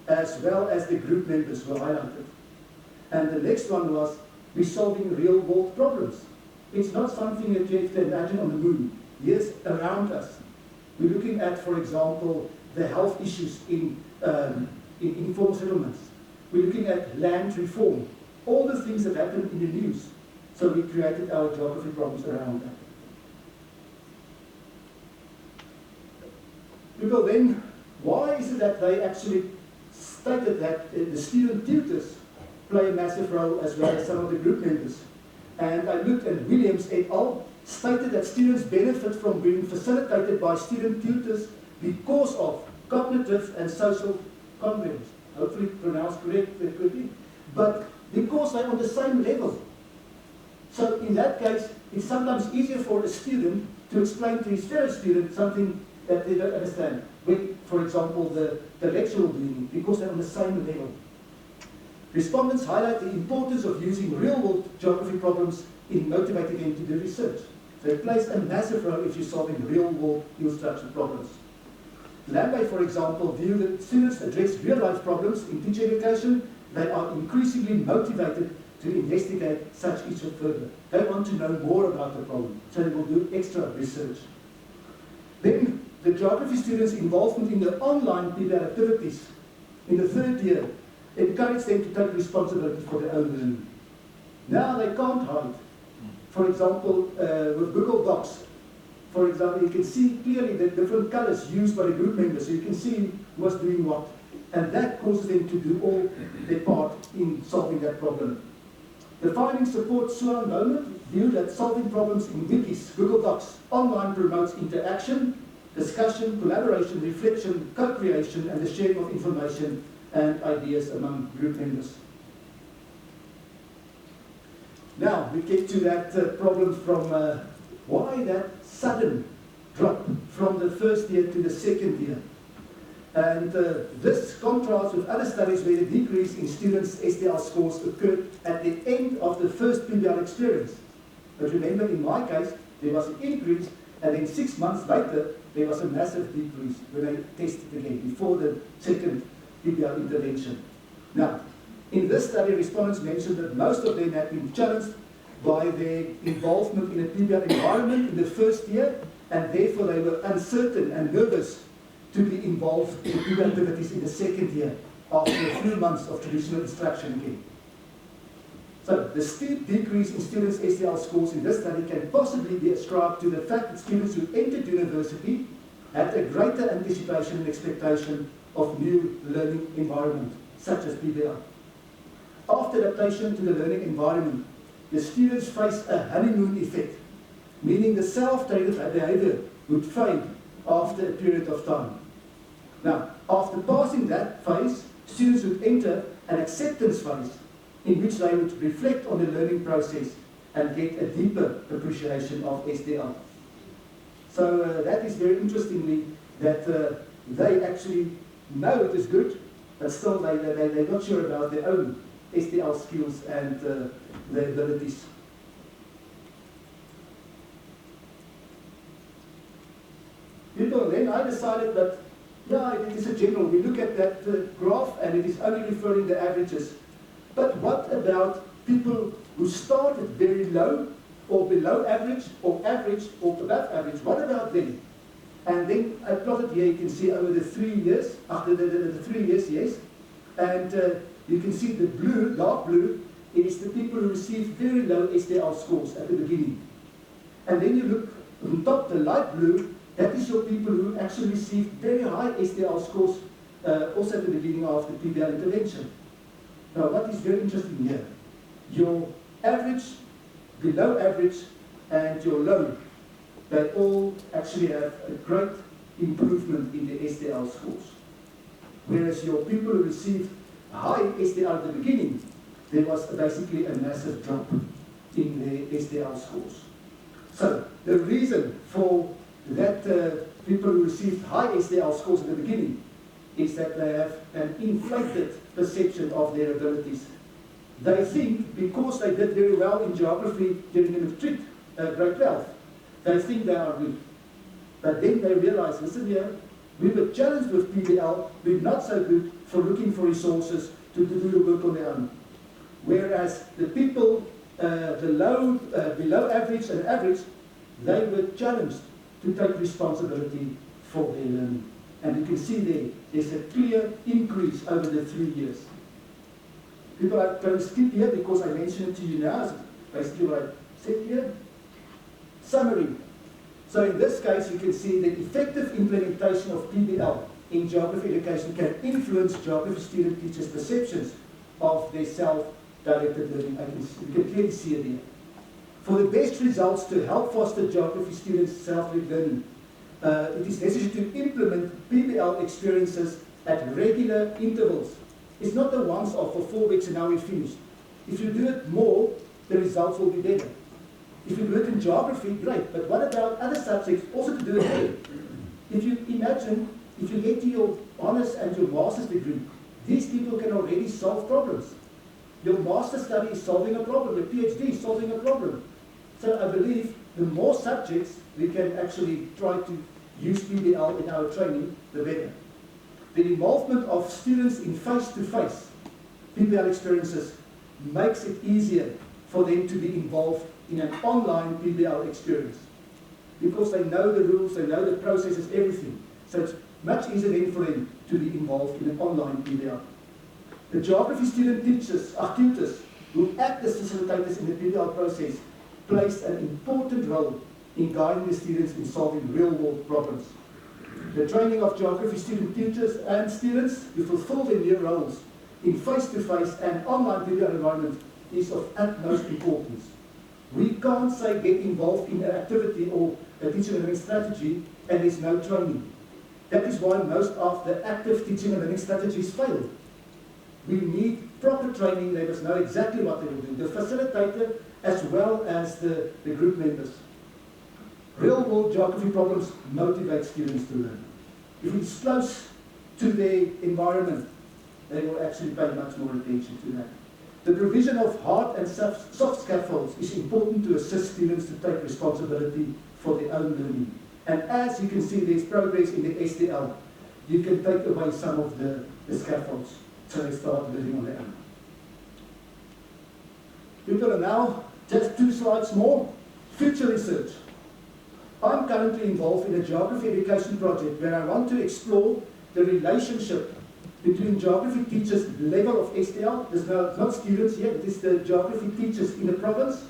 as well as the group members were highlighted. And the next one was resolving real-world problems. It's not something that you have to imagine on the moon. Yes, around us. We're looking at, for example, the health issues in informal settlements. We're looking at land reform. All the things that happen in the news. So we created our geography problems around that. People then, why is it that they actually stated that the student tutors play a massive role as well as some of the group members? And I looked at Williams et al. Stated that students benefit from being facilitated by student tutors because of cognitive and social convenience. Hopefully pronounced correctly. But because they're on the same level. So in that case, it's sometimes easier for a student to explain to his fellow student something that they don't understand. When, for example, the lecture will be because they're on the same level. Respondents highlight the importance of using real-world geography problems in motivating them to do research. So it plays a massive role if you're solving real-world ill-structured problems. Lambay, for example, view that students address real-life problems in teacher education. They are increasingly motivated to investigate such issues further. They want to know more about the problem, so they will do extra research. Then, the geography students' involvement in the online Pbl activities in the third year encourage them to take responsibility for their own learning. Now they can't hide. For example, with Google Docs, for example, you can see clearly the different colors used by the group members, so you can see who was doing what. And that causes them to do all their part in solving that problem. The findings support Swan Bowman view that solving problems in wikis, Google Docs, online promotes interaction, discussion, collaboration, reflection, co-creation, and the sharing of information and ideas among group members. Now, we get to that problem from why that sudden drop from the first year to the second year. And this contrasts with other studies where the decrease in students' SDL scores occurred at the end of the first Pbl experience. But remember, in my case, there was an increase, and then 6 months later, there was a massive decrease when I tested again, before the second Pbl intervention. Now, in this study, respondents mentioned that most of them had been challenged by their involvement in a Pbl environment in the first year, and therefore they were uncertain and nervous to be involved in Pbl activities in the second year after a few months of traditional instruction again. So the steep decrease in students' SDL scores in this study can possibly be ascribed to the fact that students who entered university had a greater anticipation and expectation of new learning environment, such as Pbl. After adaptation to the learning environment, the students face a honeymoon effect, meaning the self-directed behavior would fade after a period of time. Now, after passing that phase, students would enter an acceptance phase in which they would reflect on the learning process and get a deeper appreciation of SDL. So that is very interestingly that they actually know it is good, but still they're not sure about their own SDL skills and their abilities. Then I decided that, yeah, it is a general. We look at that graph and it is only referring the averages. But what about people who started very low, or below average, or above average? What about them? And then I plotted here, you can see over the 3 years, after the 3 years, yes. And you can see the blue, dark blue, is the people who received very low SDL scores at the beginning. And then you look on top, the light blue, that is your people who actually received very high SDL scores also at the beginning of the PBL intervention. Now, what is very interesting here, your average, below average, and your low, they all actually have a great improvement in the SDL scores. Whereas your people who received high SDL at the beginning, there was basically a massive drop in the SDL scores. So the reason for that people who received high SDL scores at the beginning is that they have an inflated perception of their abilities. They think because they did very well in geography during the matric, grade 12, they think they are good. But then they realize, listen here, we were challenged with PBL, we're not so good for looking for resources to do the work on their own. Whereas the people below average and average, they were challenged to take responsibility for their learning. And you can see there's a clear increase over the 3 years. People are going to skip here because I mentioned it to you now. It's basically what I said here. Summary. So in this case, you can see that effective implementation of PBL in geography education can influence geography student teachers' perceptions of their self-directed learning. You can clearly see it here. For the best results to help foster geography students' self-directed learning, it is necessary to implement PBL experiences at regular intervals. It's not the once off for 4 weeks and now we're finished. If you do it more, the results will be better. If you do it in geography, great. But what about other subjects also to do it there? If you imagine, if you get to your honours and your master's degree, these people can already solve problems. Your master's study is solving a problem, your PhD is solving a problem. So I believe the more subjects we can actually try to use PBL in our training, the better. The involvement of students in face-to-face PBL experiences makes it easier for them to be involved in an online PBL experience. Because they know the rules, they know the processes, everything. So it's much easier then for them to be involved in an online PBL. The geography student tutors who act as facilitators in the PBL process plays an important role in guiding the students in solving real-world problems. The training of geography student teachers and students to fulfill their new roles in face-to-face and online PBL environment is of utmost importance. We can't say get involved in an activity or a teaching and learning strategy and there's no training. That is why most of the active teaching and learning strategies fail. We need proper training, let us know exactly what they will do, the facilitator as well as the group members. Real-world geography problems motivate students to learn. If it's close to their environment, they will actually pay much more attention to that. The provision of hard and soft scaffolds is important to assist students to take responsibility for their own learning. And as you can see, there's progress in the SDL. You can take away some of the scaffolds so they start learning on their own. People are now, just 2 slides more, future research. I'm currently involved in a geography education project where I want to explore the relationship between geography teachers' level of SDL, there's not students here, it is the geography teachers in the province,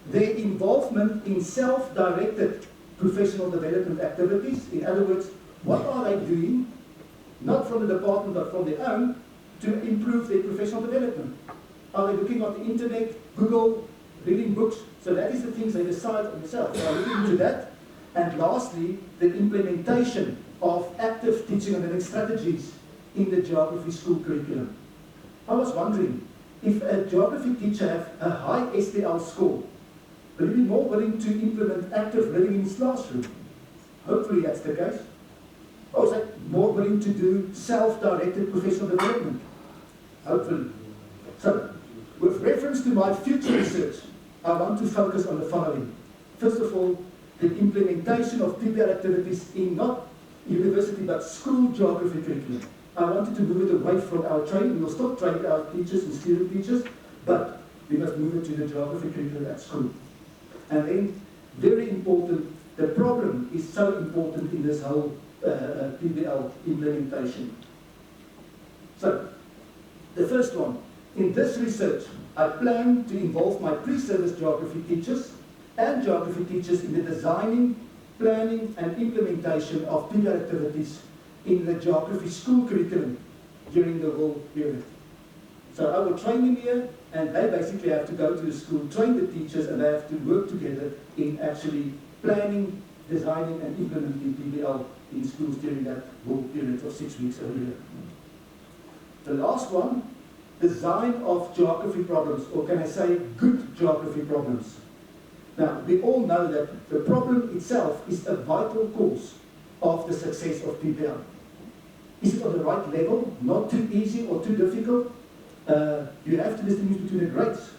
their involvement in self-directed professional development activities. In other words, what are they doing, not from the department but from their own, to improve their professional development? Are they looking at the internet, Google, reading books? So that is the things they decide on themselves. They are looking into that. And lastly, the implementation of active teaching and learning strategies in the geography school curriculum. I was wondering, if a geography teacher has a high SDL score, will he be more willing to implement active learning in his classroom? Hopefully that's the case. Or is that more willing to do self-directed professional development? Hopefully. So, with reference to my future research, I want to focus on the following. First of all, the implementation of PBL activities in not university but school geography curriculum. I wanted to move it away from our training. We will still train our teachers and student teachers, but we must move it to the geography curriculum at school. And then, very important, the problem is so important in this whole PBL implementation. So, the first one, in this research, I plan to involve my pre-service geography teachers and geography teachers in the designing, planning and implementation of PBL activities in the geography school curriculum during the whole period. So I will train them here, and they basically have to go to the school, train the teachers, and they have to work together in actually planning, designing and implementing PBL in schools during that whole period of 6 weeks every year. The last one, design of geography problems, or can I say good geography problems. Now, we all know that the problem itself is a vital cause of the success of PBL. Is it on the right level, not too easy or too difficult? You have to distinguish between the grades,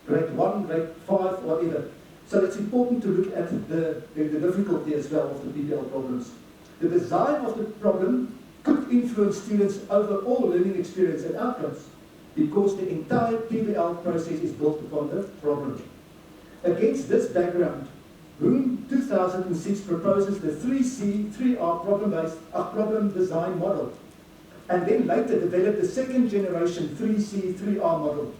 grade 1, grade 5, whatever. So it's important to look at the difficulty as well of the PBL problems. The design of the problem could influence students' overall learning experience and outcomes because the entire PBL process is built upon the problem. Against this background, Room 2006 proposes the 3C, 3R problem design model, and then later developed the second generation 3C, 3R model.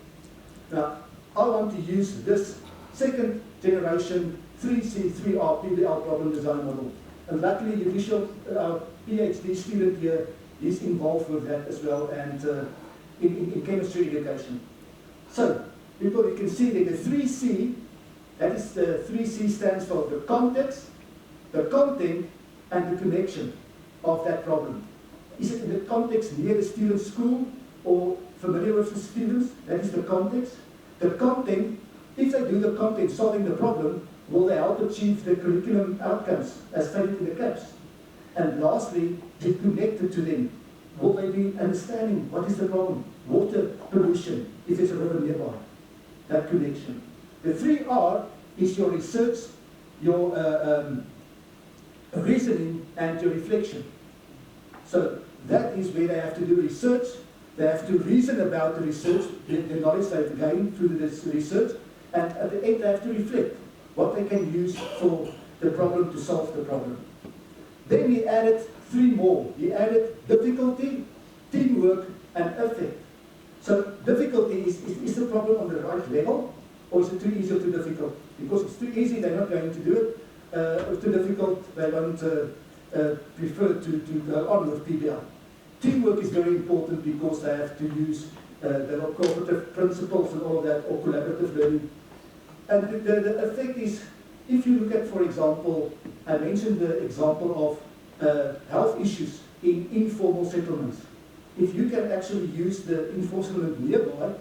Now, I want to use this second generation 3C, 3R PBL problem design model. And luckily, Yudhishal, our PhD student here, is involved with that as well, and in chemistry education. So, people, you can see that the 3C, that is the 3C stands for the context, the content, and the connection of that problem. Is it in the context near the student's school or familiar with the students? That is the context. The content, if they do the content solving the problem, will they help achieve the curriculum outcomes as stated in the caps? And lastly, be connected to them. Will they be understanding what is the problem? Water pollution, if there's a river nearby. That connection. The 3R is your research, your reasoning, and your reflection. So that is where they have to do research. They have to reason about the research, the knowledge they've gained through this research, and at the end they have to reflect what they can use for the problem to solve the problem. Then he added 3 more. He added difficulty, teamwork, and effect. So difficulty is the problem on the right level, or is it too easy or too difficult? Because it's too easy, they're not going to do it. Or too difficult, they won't prefer to go on with PBL. Teamwork is very important because they have to use the cooperative principles and all of that, or collaborative learning. And the effect is, if you look at, for example, I mentioned the example of health issues in informal settlements. If you can actually use the informal settlement nearby,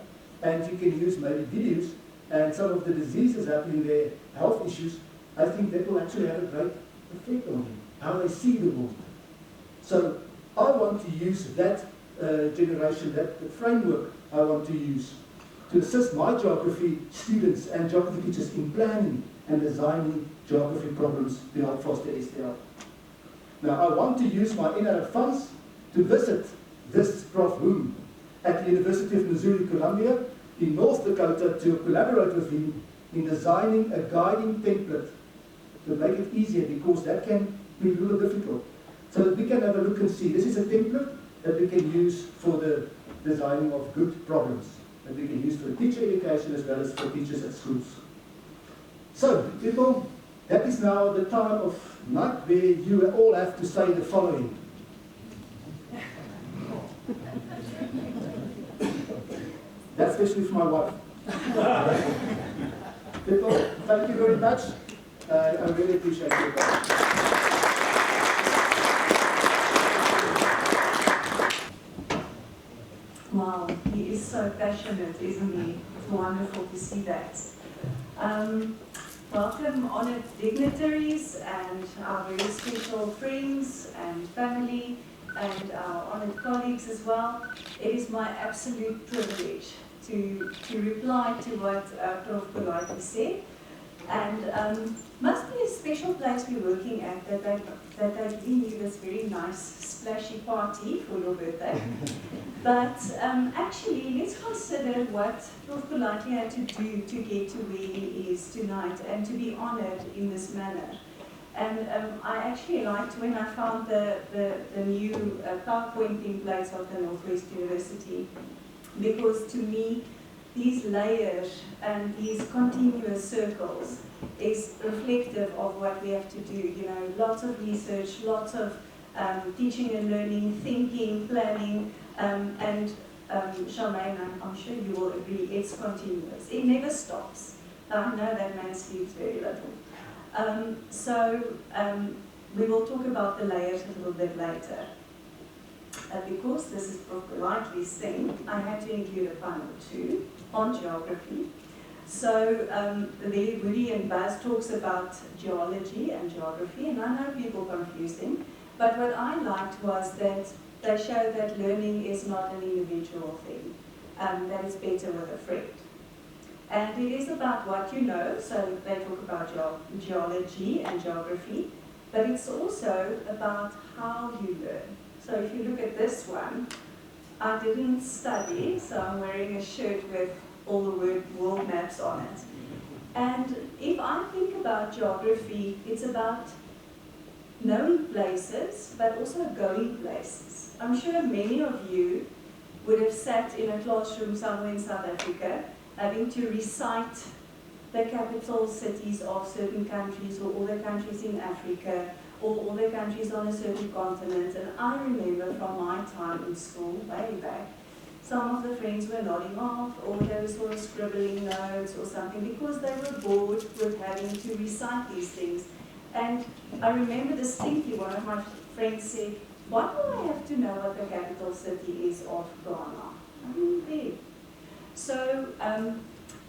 and you can use maybe videos and some of the diseases happening there, health issues, I think that will actually have a great effect on them, how they see the world. So I want to use that generation, that framework I want to use to assist my geography students and geography teachers in planning and designing geography problems to help foster STL. Now I want to use my NRF funds to visit this Prof Boom at the University of Missouri, Columbia in North Dakota to collaborate with him in designing a guiding template to make it easier, because that can be a little difficult. So that we can have a look and see, this is a template that we can use for the designing of good problems, that we can use for teacher education as well as for teachers at schools. So, people, that is now the time of night where you all have to say the following. That's especially for my wife. People, thank you very much. I really appreciate your time. Wow, he is so passionate, isn't he? It's wonderful to see that. Welcome, honoured dignitaries and our very special friends and family and our honoured colleagues as well. It is my absolute privilege to reply to what Prof Golightly said. And must be a special place we're working at that they've given you this very nice splashy party for your birthday. But actually, let's consider what Prof. Golightly had to do to get to where he is tonight and to be honored in this manner. And I actually liked when I found the new PowerPoint templates of the Noordwes-Universiteit, because to me, these layers and these continuous circles is reflective of what we have to do. You know, lots of research, lots of teaching and learning, thinking, planning, and Charmaine, I'm sure you will agree, it's continuous. It never stops. I know that man sleeps very little. We will talk about the layers a little bit later. Because this is Prof. Golightly's thing, I had to include a panel too on geography. So there Woody and Baz talks about geology and geography, and I know people confuse them, but what I liked was that they show that learning is not an individual thing, that it's better with a friend. And it is about what you know, so they talk about geology and geography, but it's also about how you learn. So if you look at this one, I didn't study, so I'm wearing a shirt with all the world maps on it. And if I think about geography, it's about knowing places, but also going places. I'm sure many of you would have sat in a classroom somewhere in South Africa having to recite the capital cities of certain countries, or all the countries in Africa, or all the countries on a certain continent. And I remember from my time in school, way back, some of the friends were nodding off, or they were sort of scribbling notes or something, because they were bored with having to recite these things. And I remember distinctly one of my friends said, "Why do I have to know what the capital city is of Ghana?" I mean, there. So I'm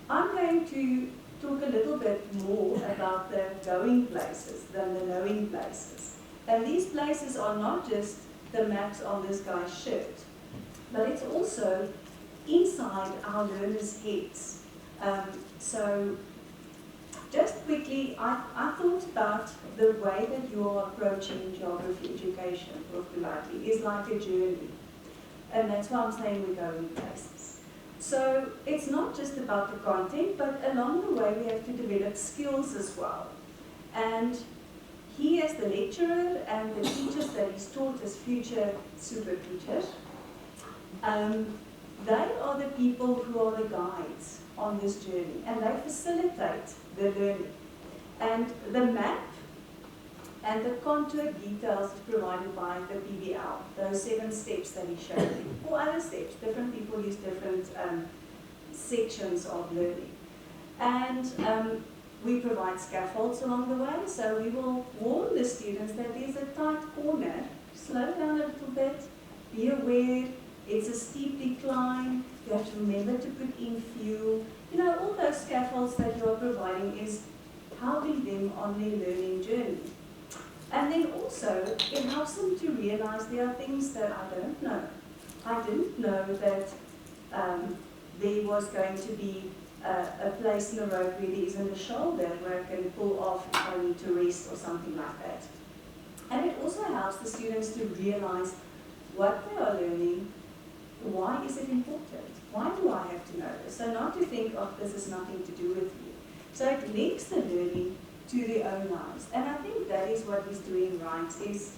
going to talk a little bit more about the going places than the knowing places. And these places are not just the maps on this guy's shirt, but it's also inside our learners' heads. So just quickly, I thought about the way that you are approaching geography education, Prof. Golightly, is like a journey. And that's why I'm saying we're going places. So it's not just about the content, but along the way we have to develop skills as well. And he, as the lecturer, and the teachers that he's taught as future super teachers, they are the people who are the guides on this journey, and they facilitate the learning. And the map and the contour details is provided by the Pbl, those 7 steps that he showed me, or other steps. Different people use different sections of learning. And we provide scaffolds along the way, so we will warn the students that there's a tight corner. Slow down a little bit, be aware, it's a steep decline, you have to remember to put in fuel. You know, all those scaffolds that you are providing is helping them on their learning journey. And then also, it helps them to realize there are things that I don't know. I didn't know that there was going to be a place in the road where there isn't a shoulder where I can pull off if I need to rest or something like that. And it also helps the students to realize what they are learning. Why is it important? Why do I have to know this? So not to think, oh, this has nothing to do with you. So it links the learning to their own lives. And I think that is what he's doing right, is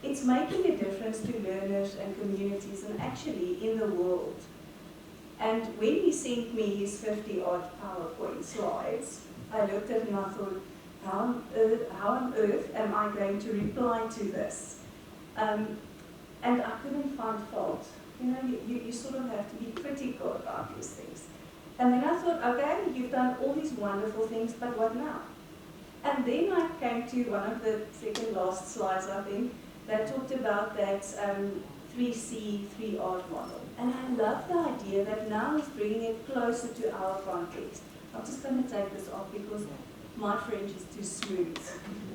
it's making a difference to learners and communities and actually in the world. And when he sent me his 50-odd PowerPoint slides, I looked at him and I thought, how on earth am I going to reply to this? And I couldn't find fault. You know, you sort of have to be critical about these things. And then I thought, okay, you've done all these wonderful things, but what now? And then I came to one of the second last slides, I think, that talked about that 3C, 3R model. And I love the idea that now he's bringing it closer to our context. I'm just going to take this off because my French is too smooth.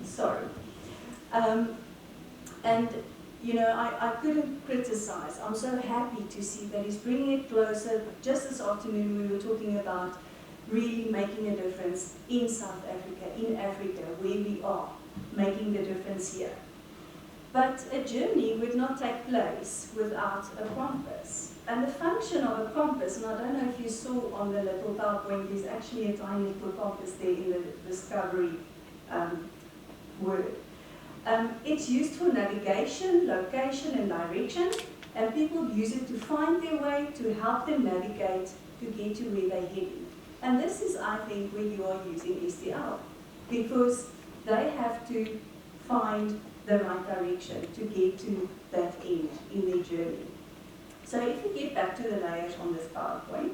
Sorry. And you know, I couldn't criticize. I'm so happy to see that he's bringing it closer. Just this afternoon we were talking about really making a difference in South Africa, in Africa, where we are, making the difference here. But a journey would not take place without a compass. And the function of a compass, and I don't know if you saw on the little PowerPoint, there's actually a tiny little compass there in the discovery word. It's used for navigation, location, and direction, and people use it to find their way, to help them navigate, to get to where they're heading. And this is, I think, where you are using STL, because they have to find the right direction to get to that end in their journey. So if we get back to the layers on this PowerPoint,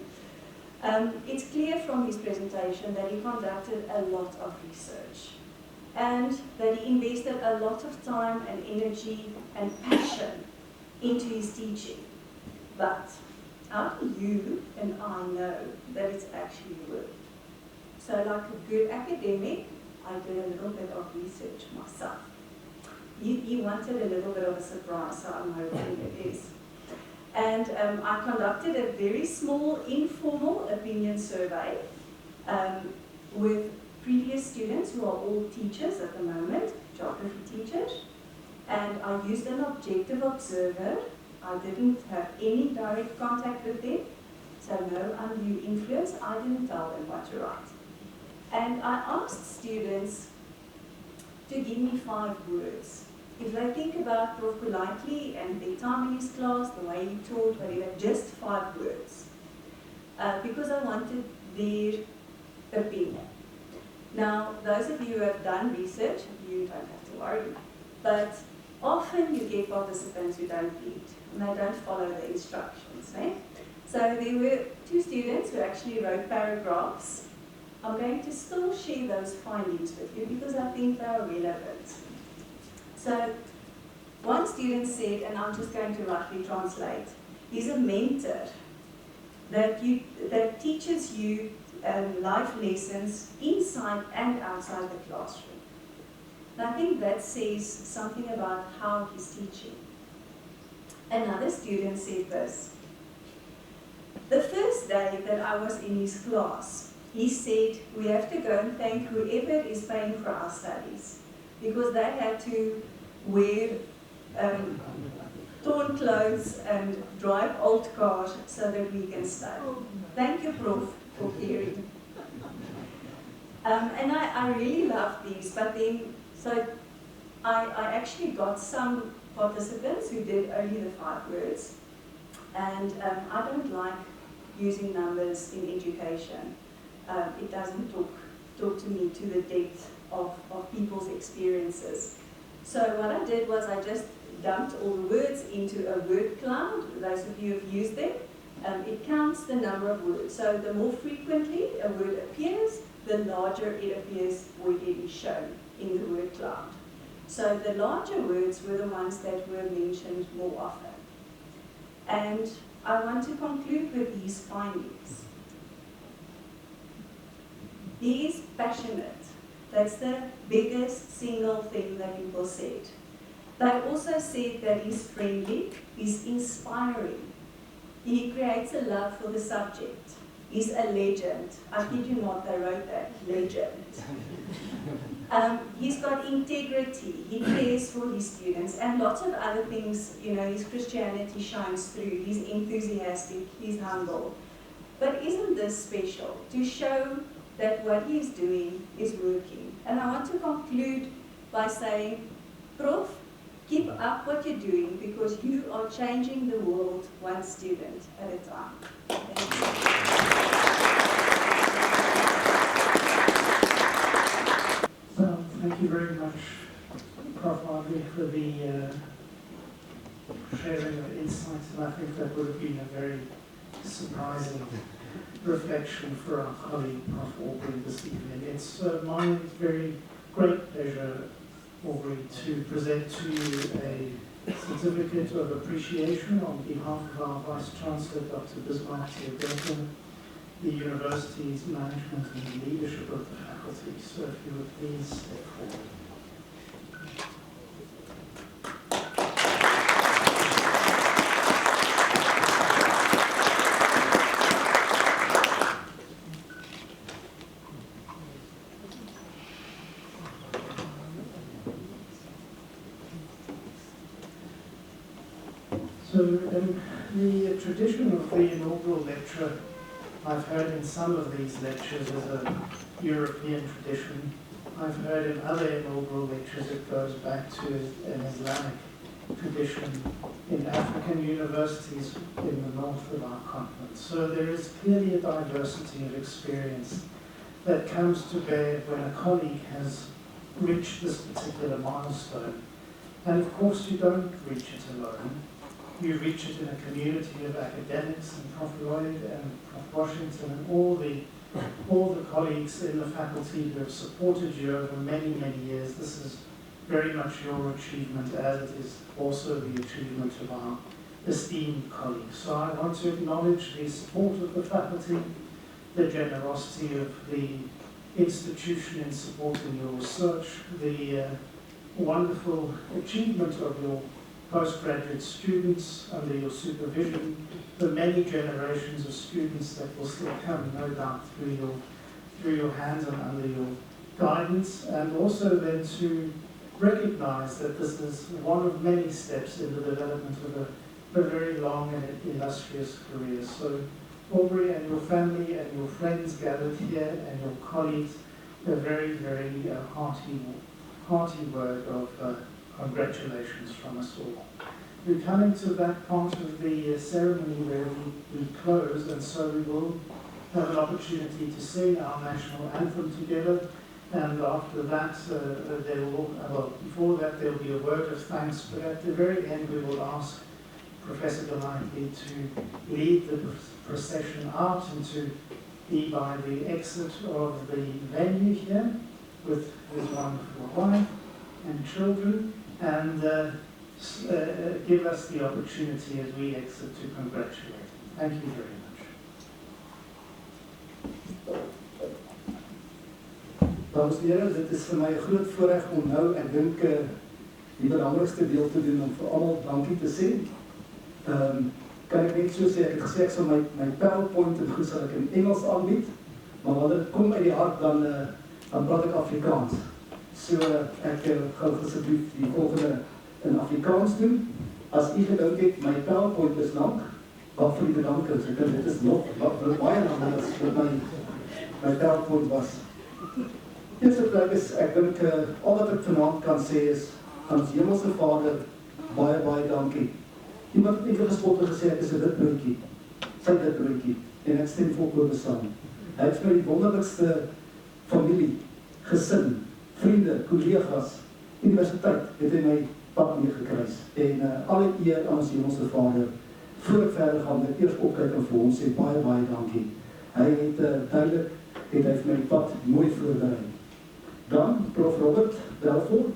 it's clear from his presentation that he conducted a lot of research and that he invested a lot of time and energy and passion into his teaching. But how do you and I know that it's actually worked? So like a good academic, I did a little bit of research myself. He wanted a little bit of a surprise, so I'm hoping it is. And I conducted a very small, informal opinion survey with previous students who are all teachers at the moment, geography teachers. And I used an objective observer. I didn't have any direct contact with them, so no undue influence. I didn't tell them what to write. And I asked students to give me 5 words. If they think about Prof. Golightly and their time in his class, the way he taught, whatever, just 5 words. Because I wanted their opinion. Now, those of you who have done research, you don't have to worry. But often you get participants who don't read, and they don't follow the instructions. Eh? So there were 2 students who actually wrote paragraphs. I'm going to still share those findings with you because I think they are relevant. So one student said, and I'm just going to roughly translate, he's a mentor that teaches you life lessons inside and outside the classroom. And I think that says something about how he's teaching. Another student said this. The first day that I was in his class, he said, we have to go and thank whoever is paying for our studies, because they had to wear torn clothes and drive old cars so that we can study. Thank you, Prof, for caring. And I really love these, but then, so I actually got some participants who did only the 5 words, and I don't like using numbers in education. It doesn't talk to me to the depth of people's experiences. So what I did was I just dumped all the words into a word cloud. Those of you who have used them, it counts the number of words. So the more frequently a word appears, the larger it appears or it is shown in the word cloud. So the larger words were the ones that were mentioned more often. And I want to conclude with these findings. He is passionate. That's the biggest single thing that people said. They also said that he's friendly, he's inspiring. He creates a love for the subject. He's a legend. I kid you not, they wrote that, legend. He's got integrity, he cares for his students, and lots of other things. You know, his Christianity shines through, he's enthusiastic, he's humble. But isn't this special? To show that what he's doing is working. And I want to conclude by saying, Prof, keep up what you're doing because you are changing the world one student at a time. Thank you. So, thank you very much, Prof. Aubrey, for the sharing of insights, and I think that would have been a very surprising reflection for our colleague, Prof. Aubrey, this evening. It's my very great pleasure, Aubrey, to present to you a certificate of appreciation on behalf of our Vice Chancellor, Dr. Bismarck Theodoren, the University's management and leadership of the faculty. So if you would please step forward. the tradition of the inaugural lecture, I've heard in some of these lectures, is a European tradition. I've heard in other inaugural lectures it goes back to an Islamic tradition in African universities in the north of our continent. So there is clearly a diversity of experience that comes to bear when a colleague has reached this particular milestone. And of course you don't reach it alone. You reach it in a community of academics and Prof. Lloyd and Prof. Washington and all the colleagues in the faculty who have supported you over many, many years. This is very much your achievement, as it is also the achievement of our esteemed colleagues. So I want to acknowledge the support of the faculty, the generosity of the institution in supporting your research, the wonderful achievement of your postgraduate students under your supervision, the many generations of students that will still come, no doubt, through your hands and under your guidance, and also then to recognize that this is one of many steps in the development of a very long and illustrious career. So Aubrey and your family and your friends gathered here and your colleagues, a very, very hearty word of congratulations from us all. We're coming to that part of the ceremony where we close, and so we will have an opportunity to sing our national anthem together. And after that, before that, there will be a word of thanks. But at the very end, we will ask Professor Golightly to lead the procession out and to be by the exit of the venue here with his wonderful wife and children, and give us the opportunity as we exit to congratulate him. Thank you very much. Dames en heren, dit is vir my 'n groot voorreg om nou, ek dink, die belangrikste deel te doen om vir almal dankie te sê. Kan ek net so sê, ek het gesê ek sal my PowerPoint en goed sal ek in Engels aanbied, maar wanneer dit kom uit die hart, dan praat ek Afrikaans. So ek gaan asseblief die volgende in Afrikaans doen. As u gedink het, my PowerPoint is lank, waarvoor die bedanking is. Dit is nog baie langer as wat my PowerPoint was. Eerste plek is, ek dink, al wat ek vanaand kan sê is, aan ons Hemelse Vader, baie, baie dankie. Iemand het enige gespot en gesê, ek is 'n witbroodjie, sy witbroodjie, en ek stem volkome saam. Hy het vir my die wonderlikste familie, gesin, vriende, kollegas, universiteit, het hy my pad meegekruis. En alle eer aan ons Hemelse Vader, voor ek verder gaan, ek eers opkyk en vir hom sê, baie, baie dankie. Hy het duidelik, het hy vir my die pad mooi voorberei. Dan, Prof. Robert Belfort,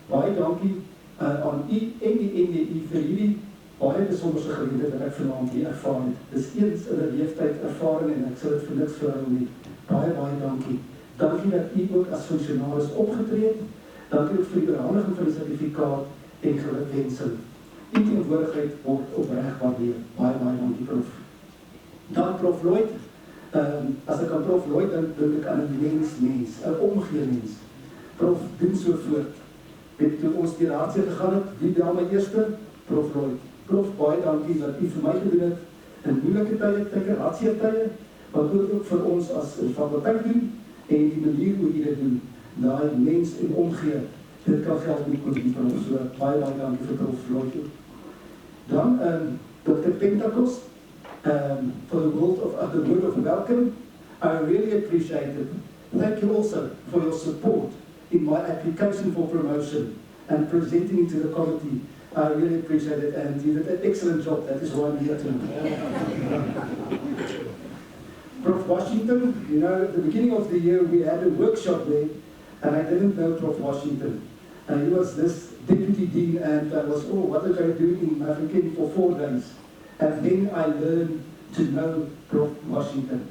baie dankie aan u en die NWU vir hierdie baie besonderse geleentheid wat ek vanaand hier ervaar het. Dis eens in 'n leeftyd ervaring en ek sal dit vir niks verhou nie. Baie, baie dankie. Dankie dat u ook as funksionaris opgetree het. Dankie ook vir die behandiging van die sertifikaat en gelukwensing. U teenwoordigheid word opreg waardeer. Baie, baie dankie, Prof. Dan Prof. Lloyd. As ek aan Prof. Lloyd dink ek aan 'n mens, 'n omgee-mens. Prof. doen so voort. Weet toe ons die raadse gegaan het, wie bel my eerste? Prof. Lloyd. Prof, baie dankie dat u vir my gedoen het in moeilike tye, raadse tye, wat ook vir ons as fakulteit doen en die manier hoe u dit doen. Daai mens en omgee, dit kan geld nie kon die Prof. So baie dankie vir Prof. Lloyd. Dan Dr. Pentecost. For the word of welcome, I really appreciate it. Thank you also for your support in my application for promotion and presenting it to the committee. I really appreciate it, and you did an excellent job. That is why I'm here tonight. Prof. Washington, you know, at the beginning of the year we had a workshop there, and I didn't know Prof. Washington. And he was this deputy dean, and I was, what did I do in African for 4 days? And then I learned to know Prof. Washington.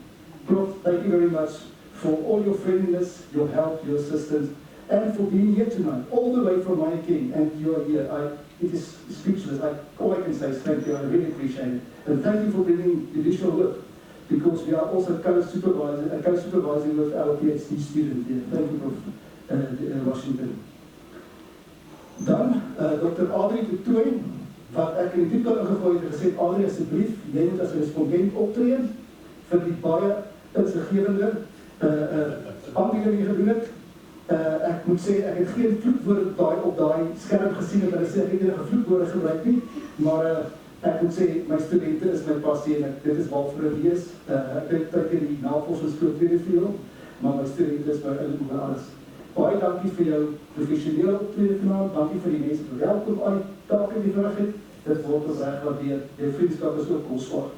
Prof, thank you very much for all your friendliness, your help, your assistance, and for being here tonight, all the way from King, and you are here. It is speechless. All I can say is thank you. I really appreciate it. And thank you for bringing the additional work, because we are also co-supervising with our PhD student here. Thank you, Prof. Washington. Dan, Dr. Aubrey, wat ek in die toetal ingegooi het en gesê, Aubrey, asseblief, jy moet as respondent optree vir die baie insiggewende aanbieding wat jy gedoen het. Ek moet sê, ek het geen vloekwoorde op daai skerm gesien het, en ek sê, ek het enige vloekwoorde gebruik nie, maar ek moet sê, my studente is my passie, en dit is waarvoor hulle lees. Ek het in die navorsingsgroep tweede field, maar my studente is my eindelijk oor alles. Baie dankie vir jou professionele optrede vanaand, dankie vir die mense vir welkom aan die taak in die verrig het. Dit word oprecht waardeer. Die vriendskap is ook kosbaar.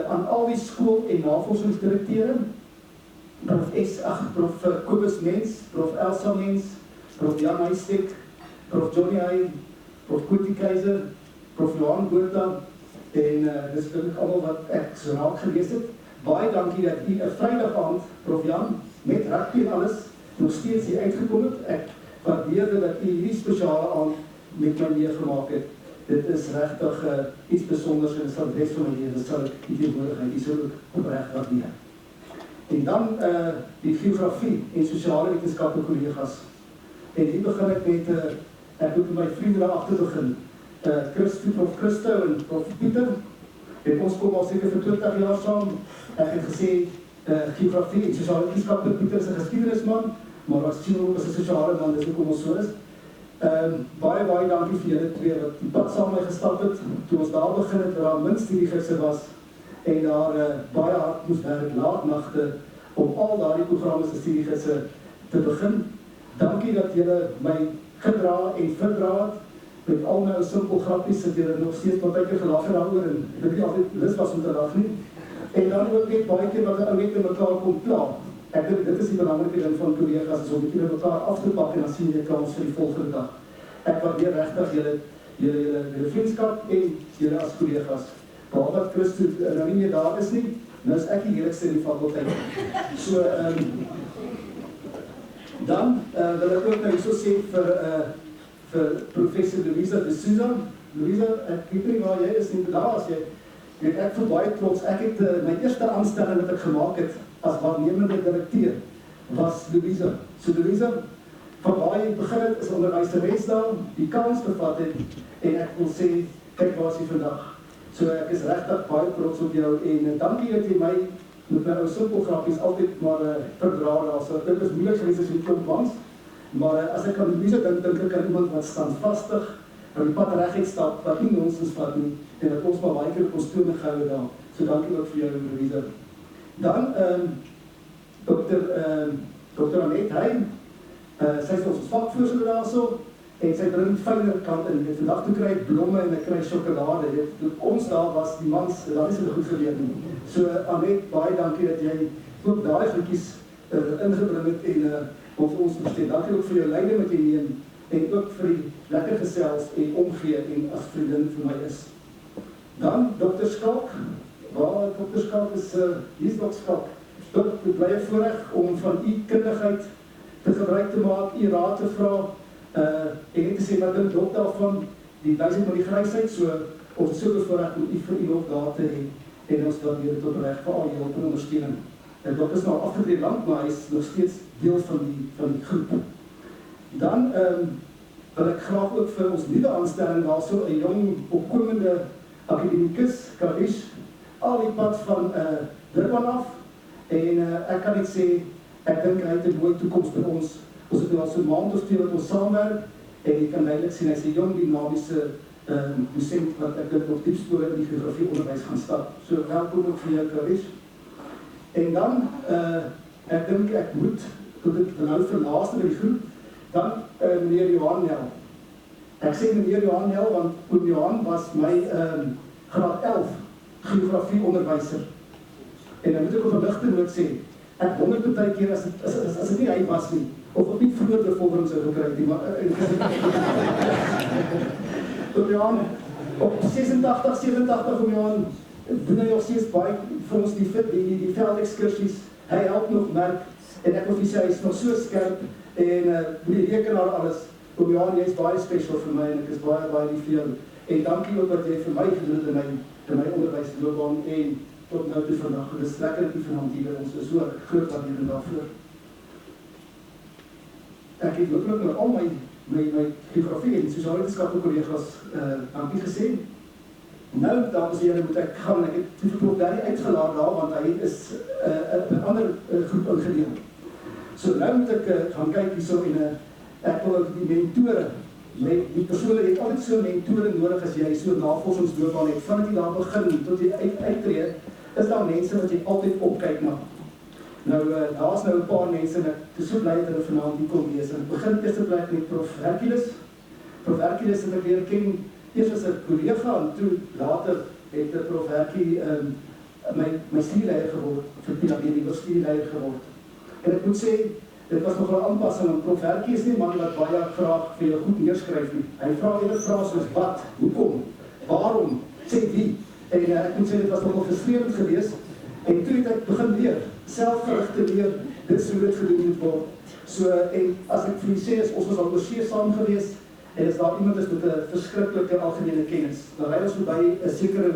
Aan al die skool- en navorsingsdirekteure, Prof Kobus Mens, Prof Elsa Mens, Prof Jan Huistek, Prof Johnny Hay, Prof Koetie Keizer, Prof Johan Boerta, en dis vind ek allemaal wat ek so raak gelees het. Baie dankie dat u 'n Vrydag aand, Prof Jan, met rugby en alles, nog steeds hier uitgekom het. Ek waardeer dat u hierdie spesiale aand met my meegemaak het. Dit is regtig iets besonders en sal die rest van my lewe sal ek die teenwoordigheid, die sal ek oprecht waardeer. En dan die geografie en sosiale wetenskappe kollegas. En hier begin ek met, ek moet my vriende daar agter begin. Prof Christo en Prof Pieter. En ons kom al seker vir 20 jaar saam. Ek het gesê, geografie en sosiale wetenskappe, Pieter is 'n geskiedenisman, maar as Tino is 'n sosiale man, dis hoekom ons so is. Baie dankie vir julle twee wat die pad saam mee gestap het. Toe ons daar begin het, waar daar min studiegidse was, en daar baie hard moes werk, laatnagte, om al daardie programme se studiegidse te begin. Dankie dat julle my gedra en verdra het. Met al my simpel grappies het julle nog steeds partykeer gelag daaroor, en ek het nie altyd lus was om te lag nie. En dan ook net baie keer wat 'n ou net in mekaar kom pla. Ek dink dit is die belangrike ding van kollegas, is om die keer mekaar af te pak, en dan sien jy kans vir die volgende dag. Ek waardeer regtig julle vriendskap en julle as kollegas. Behalwe dat Christo nou nie meer daar is nie, nou is ek die heerlikste in die fakulteit. So, dan wil ek ook nou hierso sê vir Professor Louisa de Souza. Louisa, ek weet nie waar jy is nie, daar as jy, ek voel baie trots. Ek het my eerste aanstelling wat ek gemaak het as waarnemende direkteur was Louisa. So Louisa, van waar jy begin het, is onderwyseres daar, die kans gevat het, en ek wil sê, kyk waar is jy vandag. So ek is regtig baie trots op jou, en dankie dat jy my met my ou simpel grappies altyd maar verdra daar. So dit is moeilik geweest as jy klomp mans, maar as ek aan Louisa dink ek aan iemand wat standvastig aan die pad reguit stap, wat nie nonsens vat nie, en dat ons maar baie keer op ons tone gehou daar. So dankie ook vir jou, Louisa. Dan Dr. Annette Heim, sy is ons vakvoorsitter daarso, en sy bring die fynere kant in. Vandag toe kry ek blomme en ek kry sjokolade. Toe ons daar was, die mans, daar is hulle goed geleerd nie. So Annette, baie dankie dat jy ook daai goedjies ingebring het en ons verstaan. Dankie ook vir jou leiding wat jy neem, en ook vir die lekker gesels en omgee en as vriendin vir my is. Dan Dr. Skalk, waar Dr. Skalk is, hier is Dr. Skalk. Dit bly 'n voorreg om van u kundigheid te gebruik te maak, u raad te vra, en net te sê wat dink dokter daarvan, die wysheid van die grysheid, so ons is so bevoorreg om u vir u nog daar te hê, en ons wil weer tot reg vir al die hulp en ondersteuning. Dokter is nou afgetree lank, maar hy is nog steeds deel van die groep. Dan wil ek graag ook vir ons nuwe aanstelling daar so 'n jong opkomende akademikus, Kalish, al die pad van Durban af, en ek kan net sê, ek dink hy het 'n mooi toekoms by ons. Ons het al so 'n maand of 2 wat ons saamwerk, en jy kan duidelik sien, hy is 'n jong dinamiese docent wat ek dink op diepspore in die geografie onderwys gaan stap. So welkom ook vir jou, Kalish. En dan, ek dink ek moet, tot ek nou verlaaste by die groep, dan meneer Johan Nel. Ek sê meneer Johan Nel, want oom Johan was my graad 11 geografie onderwyser. En dan moet ek op 'n ligte noot sê, ek wonder baie keer as dit nie hy was nie, of ek nie vroeër bevordering sou gekry het nie, maar oom Johan, op 86, 87 oom Johan, doen hy nog steeds baie vir ons die veldekskursies, hy help nog merk, en ek wil vir sê, hy is nog so skerp, en die rekenaar alles, oom Johan, jy is baie special vir my, en ek is baie lief vir jou, en dankie ook wat jy vir my gedoen het in my onderwysloopbaan, en tot nou toe vandag, dit is lekker dat jy vanavond hier by ons is, so groot waardering daarvoor. Ek het ook met al my geografie en sosiale wetenskappe kollegas dankie gesê. Nou, dames en here, moet ek gaan, ek het die Prof Barry uitgelaat daar, want hy is 'n ander groep ingedeel. So nou moet ek gaan kyk hierso en ek wil die mentore, die persone het altyd so mentore nodig as jy so navorsingsloopbaan het, vandat jy daar begin tot jy uittree, is daar mense wat jy altyd opkyk na. Nou, daar's nou 'n paar mense en ek is so bly dat hulle vanaand hier kom wees. En ek begin eerste plek met Prof Hercules. Prof Hercules het ek leer ken eers as 'n kollega en toe later het Prof Hercules my studieleier geword, vir Pbl, die studieleier geword. En ek moet sê, dit was nogal 'n aanpassing, want Prof Hercules is nie man wat baie graag vir jou goed neerskryf nie. Hy vra eerder vrae soos wat, hoekom, waarom, sê wie. En ek moet sê, dit was nogal frustrerend geweest. En toe het ek begin leer, selfgerigte leer, dit is hoe dit gedoen moet word. So, en as ek vir u sê, ons was al oor see saam geweest, en as daar iemand is met 'n verskriklike algemene kennis, dan ry ons verby 'n sekere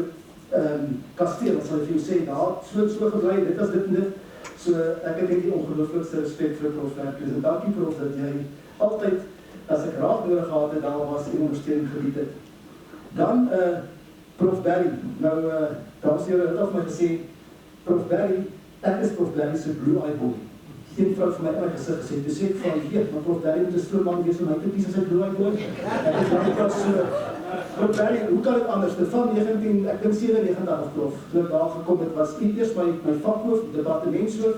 kasteel, dan sal ek vir u sê, daar, so gebly, dit was dit en dit. So, ek het die ongelooflikste respect vir Prof Hercules, en dankie Prof, dat jy altyd, as ek raad nodig gehad het, daar was en ondersteuning gebied het. Dan, Prof Barry, nou, dames en here, het af my gesê, Prof Barry, ek is Prof Barry se blue eye boy. Een vrou vir my in my gesig gesê, toe sê ek van, maar Prof Barry moet 'n stroomman wees om my te kies as sy blue eye boy. Ek het so, Prof Barry, hoe kan dit anders? Van 19, ek dink 97 Prof, toe ek daar gekom het, was eers my vakhoof, departementshoof.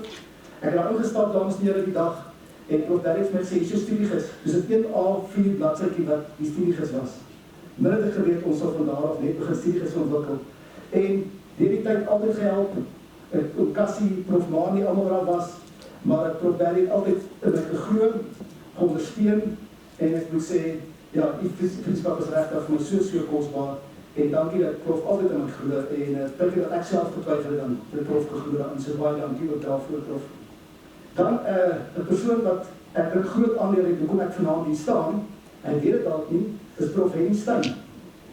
Ek het daar ingestap, dames en here, die dag, en Prof Barry het my gesê, is jou studiegids. Dus het 1 A4 bladsytjie wat die studiegids was. Min het ek geweet, ons sal van daar af net begin studiegids ontwikkel. En die tyd altyd gehelp, ook Cassie, Prof Mani, allemaal waar was, maar Prof Barry het altyd in my geglo, ondersteun, en ek moet sê, ja, die vriendskap is regtig vir my so kosbaar, en dankie dat Prof altyd in my geglo, en dankie dat ek self getwyfel het dan, dat Prof geglo aan, so baie dankie ook daarvoor, Prof. Dan, 'n persoon wat ek groot aandeel het, hoekom ek vanaand hier staan, en weet het dalk nie, is Prof Henstein.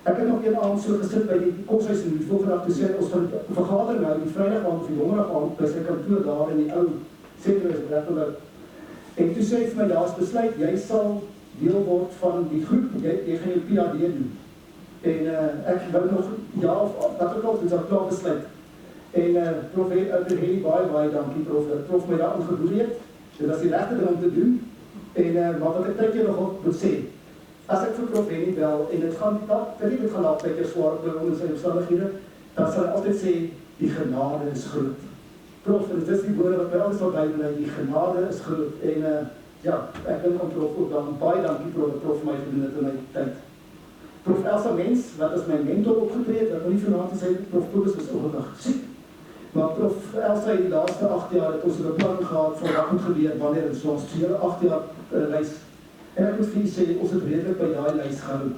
Ek het nog een aand so gesit by die koshuis en die volgende dag toe sê ons van vergader nou, die Vrydag aand of die Donderdag aand, by sy kantoor daar in die ou sentrum is Brettelberg. En toe sê hy vir my, daar's besluit, jy sal deel word van die groep, jy gaan jou PhD doen. En ek wou nog, ja of wat ook al, dit is al klaar besluit. En Prof Henny, baie dankie Prof, dat Prof my daar aangedoen het, dit was die regte ding om te doen. En maar wat ek tydjie nog moet sê, as ek vir Prof Henny bel, en dit gaan laat tydjie swaar op onder sy omstandighede, dan sal hy altyd sê, die genade is groot. Prof, en dit is die woorde wat my altijd sal bybly, die genade is groot. En ja, ek wil aan Prof ook dan, baie dankie Prof, dat Prof my gedoen het in my tyd. Prof Elsa Mens, wat as my mentor opgetree het, wat nog nie vanaand te sê, Prof Kobus is ongelukkig siek. Maar Prof Elsa het die laaste 8 jaar het ons 'n beplanning gehad van wat moet gebeur wanneer ons ons hele 8 jaar lys. En ek moet vir u sê, ons het redelik by daai lys gehou.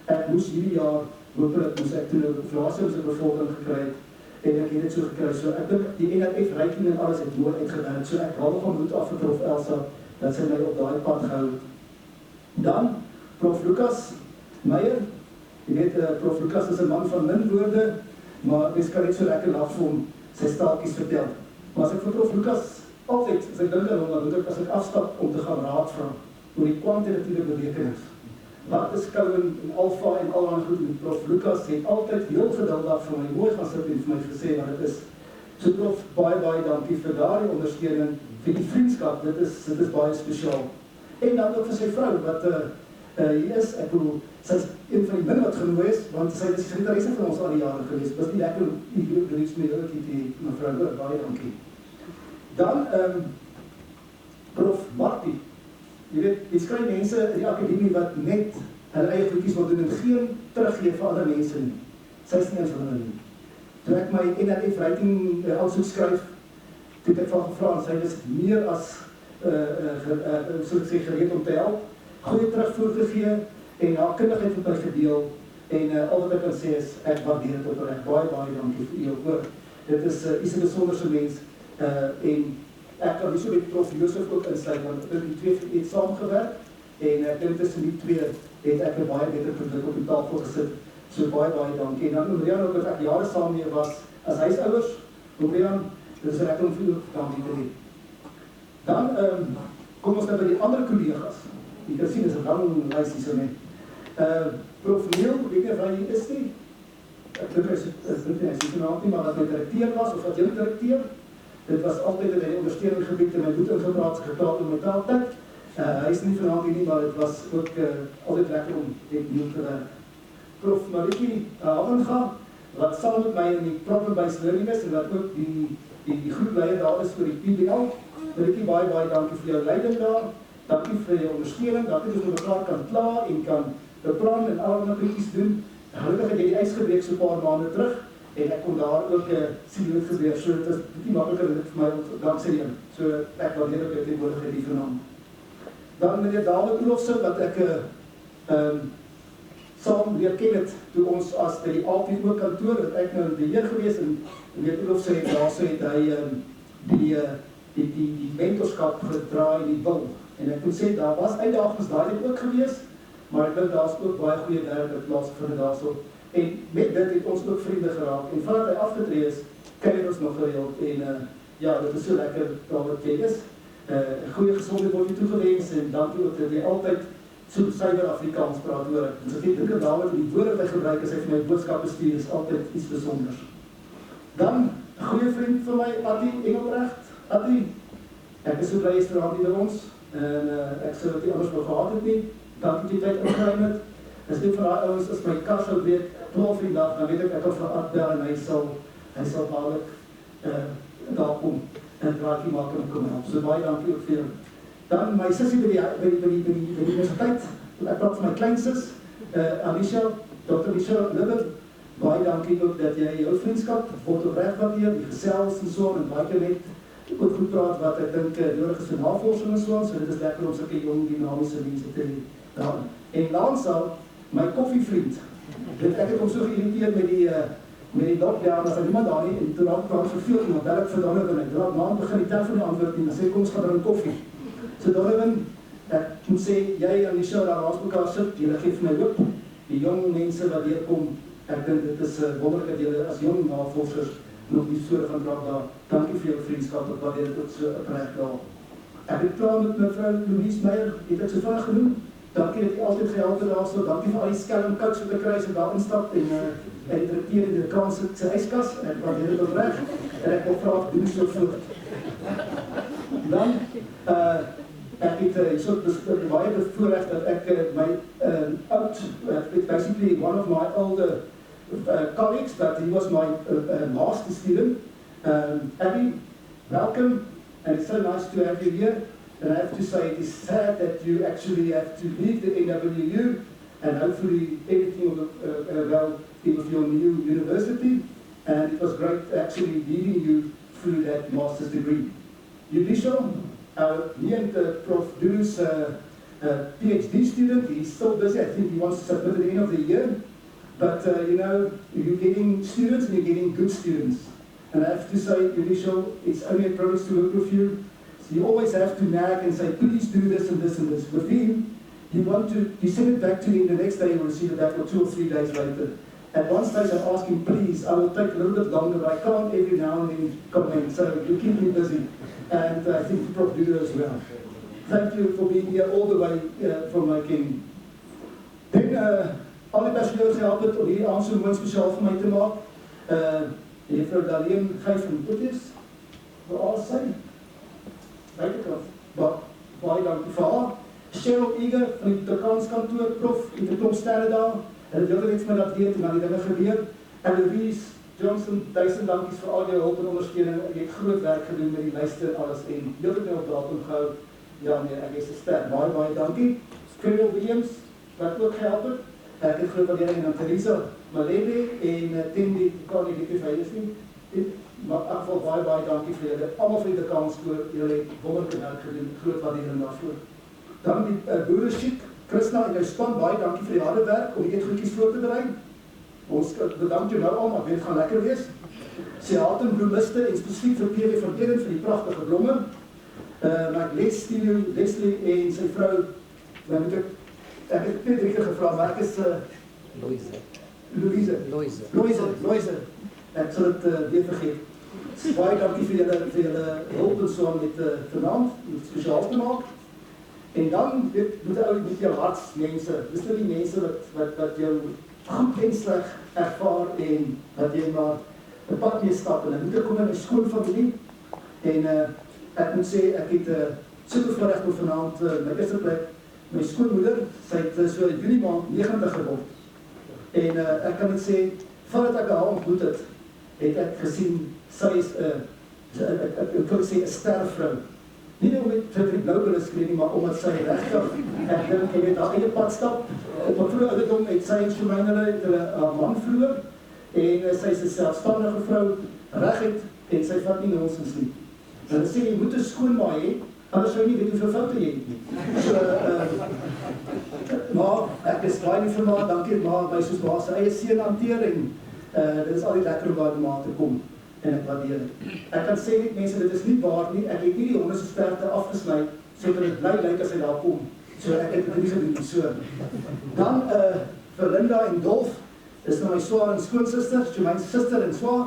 Ek moes hierdie jaar, hopelik moes ek toe nou inflasie ons bevolking gekry het, en ek het dit so gekry. So ek dink die NRF reiking en alles het mooi uitgewerk. So ek haal nogal moed af vir Prof Elsa, dat sy my op daai pad gehou. Dan Prof Lucas Meyer. Jy weet, Prof Lucas is 'n man van min woorde, maar mens kan net so lekker lag vir hom sy staaltjies vertel. Maar as ek vir Prof Lucas altyd, as ek dink aan hom, dan moet ek as ek afstap om te gaan raad vra oor die kwantitatiewe berekenings. Wat is Cohen en alfa en al aan goed, en Prof Lucas het altyd heel geduldig vir my mooi gaan sit en vir my gesê wat dit is. So Prof, baie dankie vir daardie ondersteuning, vir die vriendskap, dit is baie spesiaal. En dan ook vir sy vrou, wat hier is, ek bedoel, sy is een van die min wat genoeg is, want sy is sekretaresse van ons al die jare geweest, was nie lekker om die geriefs mee ook die mevrou, baie dankie. Dan, Prof Martie, jy weet, jy skryf mense in die akademie wat net hulle eie goedjies wil doen en geen teruggee vir ander mense nie. Sy is nie eens van hulle nie. Toe ek my NRF rating aansoek skryf, toe ek van gevra en sy is meer as so ek sê gereed om te help, goeie terugvoer gegee en haar kundigheid met my gedeel en al wat ek kan sê is, ek waardeer dit oprecht, baie dankie vir u ook. Dit is 'n besonderse mens en ek kan nie so met Prof Josef ook insluit, want die twee het saamgewerk en ek dink tussen die twee het ek 'n baie beter produk op die tafel gesit. So baie dankie. En dan Marian ook wat ek jare saam mee was as huisouers. Marian, dit is lekker om vir u dankie te doen. Dan kom ons nou by die ander kollegas. jy kan sien, is 'n lang lysie so net. Prof Neil, weet jy waar hy is nie? Ek dink hy is nie vanaand nie, maar wat my direkteur was, of wat jou direkteur, dit was altyd in die ondersteuning gebied en my moet gepraat om my taaltyd. Hy is nie vanaand hier nie, maar dit was ook altyd lekker om met Neil te werk. Prof Marikie Havenga, wat saam met my in die problem-based learning is, en wat ook die groepleier daar is vir die Pbl. Marikie, baie dankie vir jou leiding daar, dankie vir jou ondersteuning, dat ons met mekaar kan kla en kan beplan en allerlei goedjies doen. Gelukkig het jy die ys gebreek so 'n paar maande terug, en ek kon daar ook sien hoe het gebeur, so dit is bietjie makliker dit vir my dankse jou. So ek waardeer ook jou teenwoordigheid hier vanaand. Dan meneer David Olofse, wat ek saam leer ken het, toe ons as by die APO kantoor, het ek nou in beheer gewees, en meneer Olofse het daarso het hy die mentorskap gedraai in die bil. En ek moet sê, daar was uitdagings daai ook gewees, maar ek dink daar is ook baie goeie werk wat plaasgevind daarso. En met dit het ons ook vriende geraak. En vanaf hy afgetree is, ken ons nog gereeld. En ja, dit is so lekker daar wat jy is. Goeie gesondheid word jy toegewens, en dankie ook dat jy altyd so suiwer Afrikaans praat hoor. En so ek dink daar wat die woorde wat hy gebruik as hy vir my boodskappe stuur is altyd iets besonders. Dan 'n goeie vriend van my, Adi Engelbrecht. Adi, ek is so bly jy's vanaand hier by ons. En ek sou dit nie anders wou gehad het nie. Dankie dat jy tyd ingeruim het. As dit van daai ouens as my kar sou weet 12 in die dag, dan weet ek kan vir Ad bel en hy sal dadelik daar kom en praatjie maak en kom help. So baie dankie ook vir jou. Dan my sussie by die universiteit. Ek praat van my kleinsus, Alicia, Dr. Alicia Libber. Baie dankie ook dat jy jou vriendskap word opreg waardeer, die gesels en so en baie keer net ook goed praat wat ek dink nodig is vir navorsing en so dit is lekker om sulke jong dinamiese mense te hê. En Lansal, my koffievriend. Ek het hom so geïrriteerd met die lockdown, as niemand daar nie, en toe raak praat verveel iemand, bel ek vir Donovan, ek draak maand begin die telefoon nie antwoord nie, dan sê kom ons gaan drink koffie. So Donovan, ek moet sê, jy en die show daar langs mekaar sit, julle geef my hoop, die jong mense wat hier kom, ek dink dit is wonderlik dat julle as jong navorsers nog die soort van draak daar. Dankie vir jou vriendskap, ek waardeer dit ook so opreg daar. Ek het klaar met mevrou Louise Meyer, het ek so vinnig genoem. Dankie dat jy altyd gehelp het daarso. Dankie vir al die skelm kouks wat ek kry as ek daar instap en die direkteur in die kans sy yskas en ek waardeer dit opreg en ek wil graag doen so voort. Dan ek het so baie bevoorreg dat ek my basically one of my older colleagues, but he was my master student. Abby, welcome, and it's so nice to have you here. And I have to say, it is sad that you actually have to leave the NWU, and hopefully everything will well with your new university. And it was great actually leading you through that master's degree. Judicial, me and Prof. Duru's PhD student, he's still busy. I think he wants to submit at the end of the year. But you know, you're getting students and you're getting good students. And I have to say, Judicial, it's only a privilege to work with you. So you always have to nag and say, please do this and this and this. With him, you send it back to him, the next day you'll receive it back or 2 or 3 days later. At one stage I asked him, please, I will take a little bit longer, but I can't every now and then comment, so you keep me busy. And I think Prof. Dudu as well. Thank you for being here all the way from my king. Then, al die personeel gehelp het om hierdie aansoek mooi spesiaal vir my te maak. Juffrou Darlene Gijs van Boeties, vir al sy. Buitekant, baie dankie vir haar. Cheryl Eager van die Turkans kantoor, Prof, het 'n klomp sterre daar. En dit wil iets met dat weet en dan die dinge gebeur. En Louise Johnson, 1000 dankies vir al jou hulp en ondersteuning. Jy het groot werk gedoen met die lyste en alles en heel het my op datum gehou. Ja nee, ek is 'n ster. Baie dankie. Skreel Williams, wat ook gehelp het. Ek het groot waardering aan Teresa Malebe en Tindy, kan nie dit vir is nie. Maar in geval baie dankie vir julle. Almal vir die kans voor julle wonderlike werk gedoen. Groot waardering daarvoor. Dan die boere Chic, Christina en jou span, baie dankie vir die harde werk om die eetgoedjies voor te berei. Ons bedank jou nou al, maar dit gaan lekker wees. Seaten bloemiste en spesifiek vir PW van Eden vir die pragtige blomme. Maar Leslie en sy vrou, dan moet ek het 2 keer gevra, maar ek is Louise. Ek sal dit weer vergeet. Baie dankie vir julle hulp en so met vanaand, om het spesiaal te maak. En dan moet jy met jou hartsmense, dis nou die mense wat jou goed en sleg ervaar en wat jy maar 'n pad mee stap. En dan moet ek kom in my skoolfamilie en ek moet sê ek het super voorreg om vanaand my eerste plek, my skoolmoeder, sy het so in Julie maand 90 geword. En ek kan net sê, vandat ek haar ontmoet het, het ek gesien, sy is ek kan sê 'n stervrou. Nie net omdat sy vir die blou brille skree nie, maar omdat sy regtig, ek dink jy weet haar eie pad stap. Op 'n vroeë ouderdom het sy en Shemaine haar man verloor en sy is 'n selfstandige vrou, reguit en sy vat nie nonsens nie. En hulle sê jy moet 'n skoonma hê, anders sou jy nie weet hoeveel foute jy het nie. So maar ek is baie lief vir haar, dankie maar my soos haar se eie seun hanteer en dit is altyd lekker om by haar te kom. En ek waardeer dit. Ek kan sê net mense, dit is nie waar nie, ek het nie die honde se sterkte afgesny, sodat dit bly lyk as hy daar kom. So ek het dit nie gedoen nie, so. Dan vir Linda en Dolf, is nou my swaar en skoonsister, so my suster en swaar.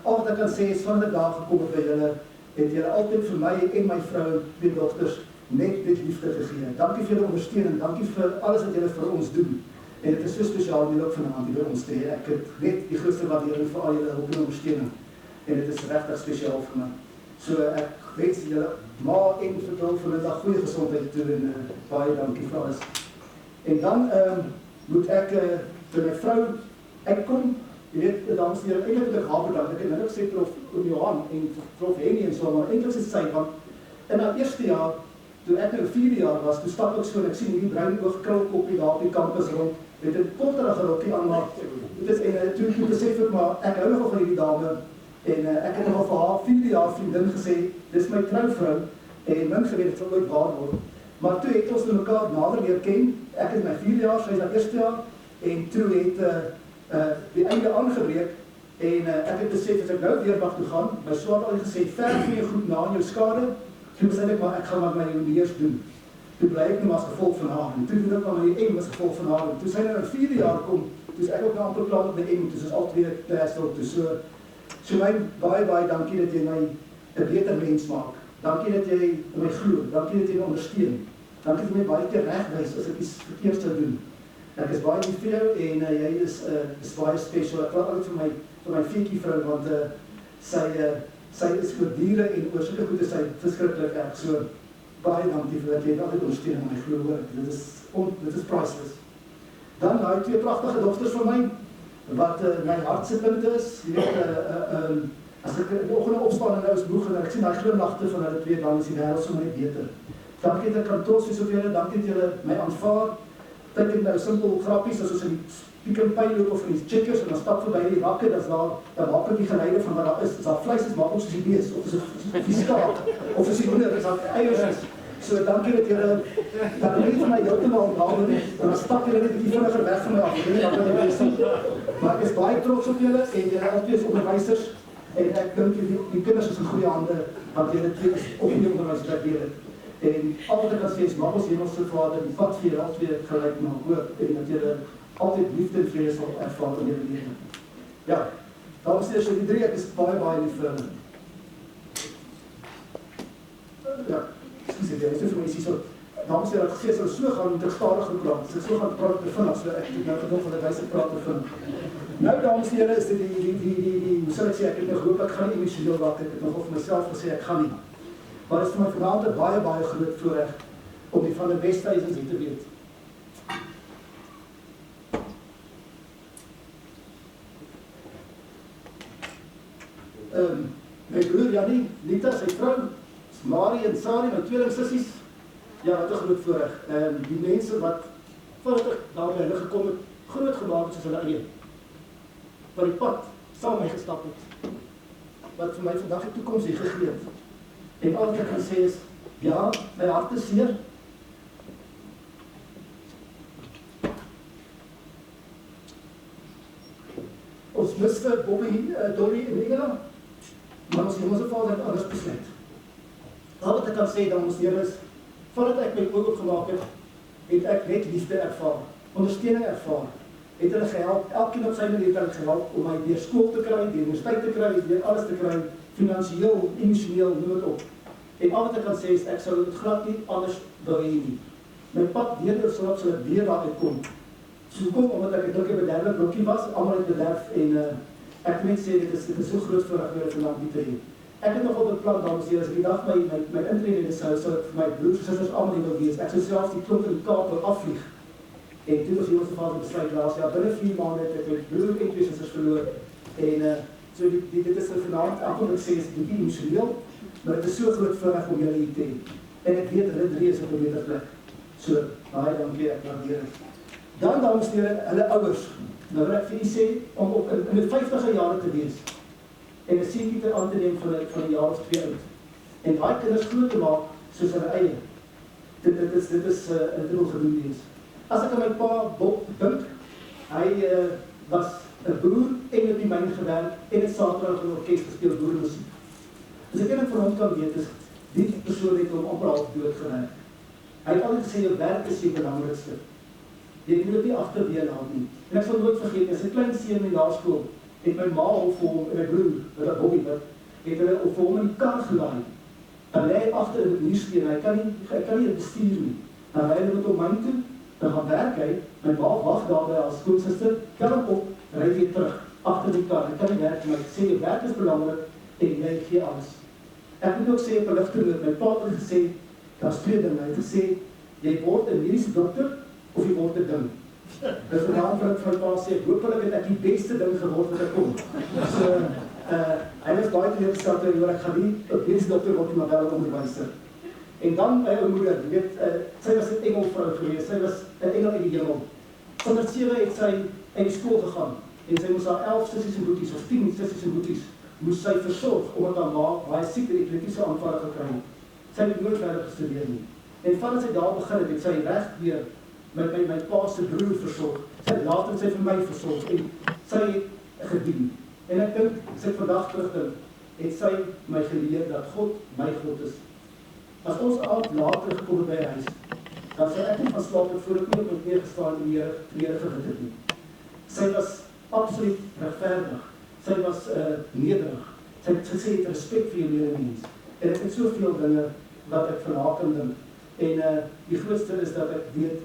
Al wat ek kan sê is, van die dag gekom by julle, het julle altyd vir my en my vrou, 2 dogters, net dit liefde gegee. Dankie vir julle ondersteuning, dankie vir alles wat julle vir ons doen. En dit is so spesiaal om julle ook vanaand hier by ons te hê. Ek het net die grootste waardering vir al julle hulp en ondersteuning. En dit is regtig spesiaal vir my. So ek wens julle ma en vir hulle dag goeie gesondheid toe en baie dankie vir alles. En dan moet ek vir my vrou uitkom. Jy weet, dames en here, eintlik moet ek haar bedank. Ek het nou gesê Prof Johan en Prof Henny en so, maar eintlik is sy, want in haar eerste jaar, toe ek nou 4 jaar was, toe stap ek so en ek sien hierdie bruin oogkrulkoppie daar op die kampus rond, met 'n korterige rokkie aan, maar dit is en toe besef ek maar ek hou nogal van hierdie dame en ek het nogal vir haar 4 jaar vriendin gesê, dis my trouvrou en min geweet dit sal ooit waar word. Maar toe het ons mekaar nader leer ken. Ek is my 4 jaar, sy is haar eerste jaar en toe het die einde aangebreek en ek het besef as ek nou weer mag toe gaan, my swaar al gesê verf vir jou goed na in jou skade. Toe besluit ek maar ek gaan maar my honeurs doen. Toe bly ek nou as gevolg van haar en toe doen ek maar my M as gevolg van haar en toe sy nou in 4 jaar kom, toe is ek ook nou amper klaar met my M, toe is al 2 klasdorp toe so my baie dankie dat jy my 'n beter mens maak. Dankie dat jy my glo, dankie dat jy my ondersteun. Dankie dat jy my baie keer regwys as ek iets verkeerd sou doen. Ek is baie lief vir jou en jy is baie spesiaal. Ek praat altyd vir my veetjie vrou want sy is vir diere en oor sulke goed is sy verskriklik erg. So baie dankie vir dat jy altyd ondersteun en my glo. Dit is priceless. Dan daai 2 pragtige dogters van my wat my hart se punt is. Jy weet as ek in die oggend opstaan en nou is moeg en ek sien daai glimlagte van hulle 2 dan is die wêreld sommer net beter. Dankie dat ek kan trots wees op julle. Dankie dat julle my aanvaar. Dink ek nou simpel grappies as ons in die Pick n Pay loop of in die Checkers en dan stap verby die rakke, dan maak ek die geluide van wat daar is. As daar vleis is, maak ons soos die bees, of is dit die skaap, of is die hoender, is daar eiers is. So dankie dat julle, dat julle nie van my heeltemal onthaal nie, en dan stap julle net die vinniger weg van my af, maar ek is baie trots op julle, en julle altyd is onderwysers, en ek dink die kinders is in goeie hande, want julle 2 is op die onderwys wat julle. En al wat ek kan sê is, mag ons hemelse Vader, die pad vir julle al 2 gelyk maak ook, en dat julle altyd liefde en vrede sal ervaar in julle lewe. Ja, dames en here, so die 3, ek is baie lief vir hulle. Ja, excuse me, is dit vir my so, dames en here, dat gesê, as hulle so gaan, moet ek stadig gepraat, as ek so gaan praat te vind, as ek nou genoeg van die wijse praat te vind. Nou, dames en here, is dit hoe sal ek sê, ek het nou gehoop, ek gaan nie emotioneel raak, ek het nog vir myself gesê, ek gaan nie. Maar het is vir my vanaand 'n baie groot voorreg om die van die Westhuisens hier te weet. My broer Jannie, Nita, sy vrou, Marie en Sari, my tweeling sissies. Ja, wat 'n groot voorreg. Die mense wat voordat ek daar by hulle gekom het, groot gemaak het soos hulle eie. Wat die pad saam met my gestap het. Wat vir my vandag die toekoms hier gegee het. En al wat ek kan sê is, ja, my hart is seer. Ons miste Bobby, Dolly en Inaugural, maar ons hemelse Vader het alles besluit. Al wat ek kan sê, dames en here, is, voordat ek my oog opgemaak het ek net liefde ervaar, ondersteuning ervaar, het hulle gehelp, elkeen op sy manier het hulle gehelp om my deur skool te kry, deur universiteit te kry, deur alles te kry, finansieel, emosioneel, noem het op. En al wat ek kan sê is, ek sou dit glad nie anders wil hê nie. My pad deur sal ek weer daar uitkom. So kom, omdat ek dalk 'n bederwe blokkie was, almal het bederf en ek moet sê, dit is so groot voorreg weer vanaand hier te hê. Ek het nogal beplan, dames en here, as ek die dag my intrede in die sou vir my broers en susters almal hier wil wees. Ek sou selfs die klomp in die Kaap wil afvlieg. En toe was die Hemelse Vader besluit laas jaar, binne 4 maande het ek my broer en 2 susters verloor. En so dit is vanaand, ek wil sê, is 'n bietjie emosioneel, maar dit is so groot voorreg om julle hier te hê. En ek weet hulle 3 is op 'n beter plek. So, baie dankie, ek waardeer dit. Dan, dames en here, hulle ouers. Nou wil ek vir u sê, om op in die 50e jare te wees, en 'n seentjie aan te neem van 'n jaar of 2 oud. En daai kinders groot te maak, soos hulle eie. Dit is 'n droom gedoen wees. As ek aan my pa, Bob, dink, hy was 'n boer en het die myn gewerk, en het Saterdag in 'n orkes gespeel, boeremusiek. Dus ek van hom kan weet, is, die persoon het hom amper half dood gewerk. Hy het altyd gesê, jou werk is die belangrikste. Jy moet dit nie agterweer laat nie. En ek sal nooit vergeet, as 'n klein seun in laerskool, het my ma of vir hom en my broer, wat Bobby wat, het hulle vir hom in die kar gelaai. Dan lê hy agter in die nuussteen, hy kan nie bestuur nie. Dan ry hulle met hom myn toe, dan gaan werk hy, my ma wag daar by haar skoonsister, tel hom op, ry weer terug, agter die kar, hy kan nie werk, maar ek sê, jou werk is belangrik, en jy gee alles. Ek moet ook sê, op 'n ligte noot, my pa het gesê, daar's 2 dinge, hy het gesê, jy word 'n mediese dokter, of jy word 'n ding. Dis 'n naam wat van pa sê, hopelik het ek die beste ding geword wat ek kon. So, hy was baie teleurgesteld oor ek gaan nie 'n mediese dokter word, maar wel 'n onderwyser. En dan my ou moeder, jy weet, sy was 'n engelvrou geweest, sy was 'n engel uit die hemel. Sonder 7 het sy in die skool gegaan, en sy moes haar 11 sissies en boeties, of 10 sissies en boeties, moes sy versorg, omdat haar ma baie siek en epileptiese aanvalle gekry het. Sy het nooit verder gestudeer nie. En vandat sy daar begin het sy reg weer met my pa se broer versorg. Sy het later sy vir my versorg en sy het gedien. En ek dink, as ek vandag terugdink, het sy my geleer dat God my God is. As ons aand later gekom het by huis, dan sou ek nie van slaap het voor ek nie op my knie gestaan en die Here gebid het nie. Sy was absoluut regverdig. Sy was nederig. Sy het gesê, het respek vir jou medemens. En ek het soveel dinge wat ek van haar kan dink. En die grootste is dat ek weet,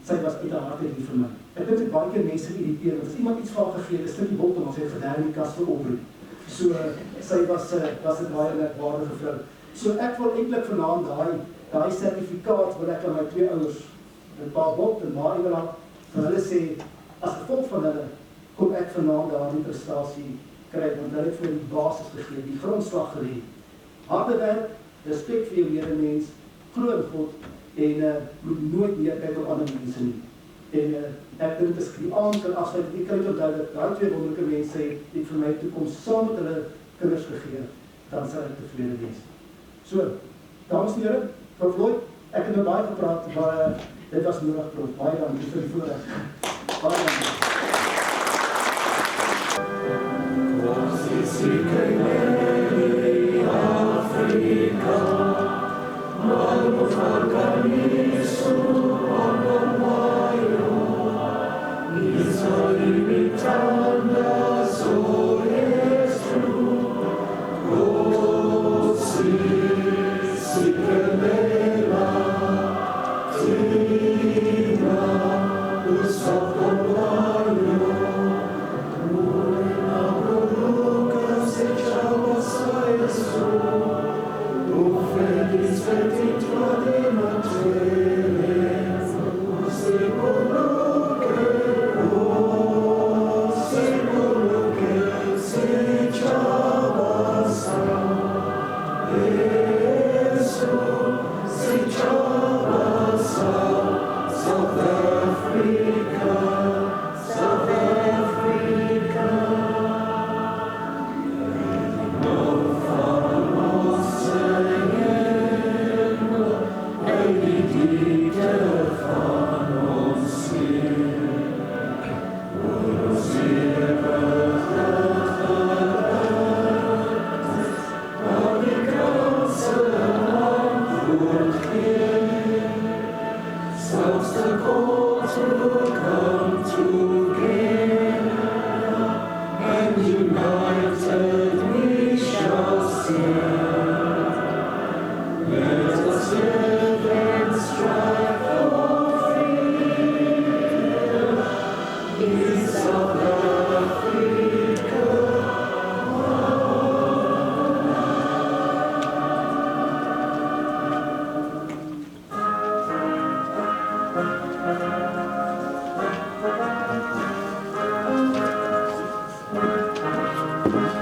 sy was uit haar hart lief vir my. Ek dink dit baie keer mense irriteer, want as iemand iets van gegee, is dit nie bot om, as hy het gedaan in die kas vir Aubrey. So, sy was 'n baie merkwaardige vrou. So ek wil eintlik vanaand daai sertifikaat wat ek aan my 2 ouers, en pa Bob en ma Inaugural, vir hulle sê, as gevolg van hulle, kom ek vanaand daardie prestasie kry, want hulle het vir die basis gegee, die grondslag gelê. Harde werk, respek vir jou medemens, glo in God, en moet nooit meer kyk op ander mense nie. En ek dink as ek die aand kan afsluit, ek kan nie onthou dat daai 2 wonderlike mense het vir my toekoms saam met hulle kinders gegee, dan sal ek tevrede wees. So, dames en here, Prof Lloyd, ek het nou baie gepraat, maar dit was nodig, Prof. Baie dankie vir die voorreg. Baie dankie. United we shall sing. Thank you.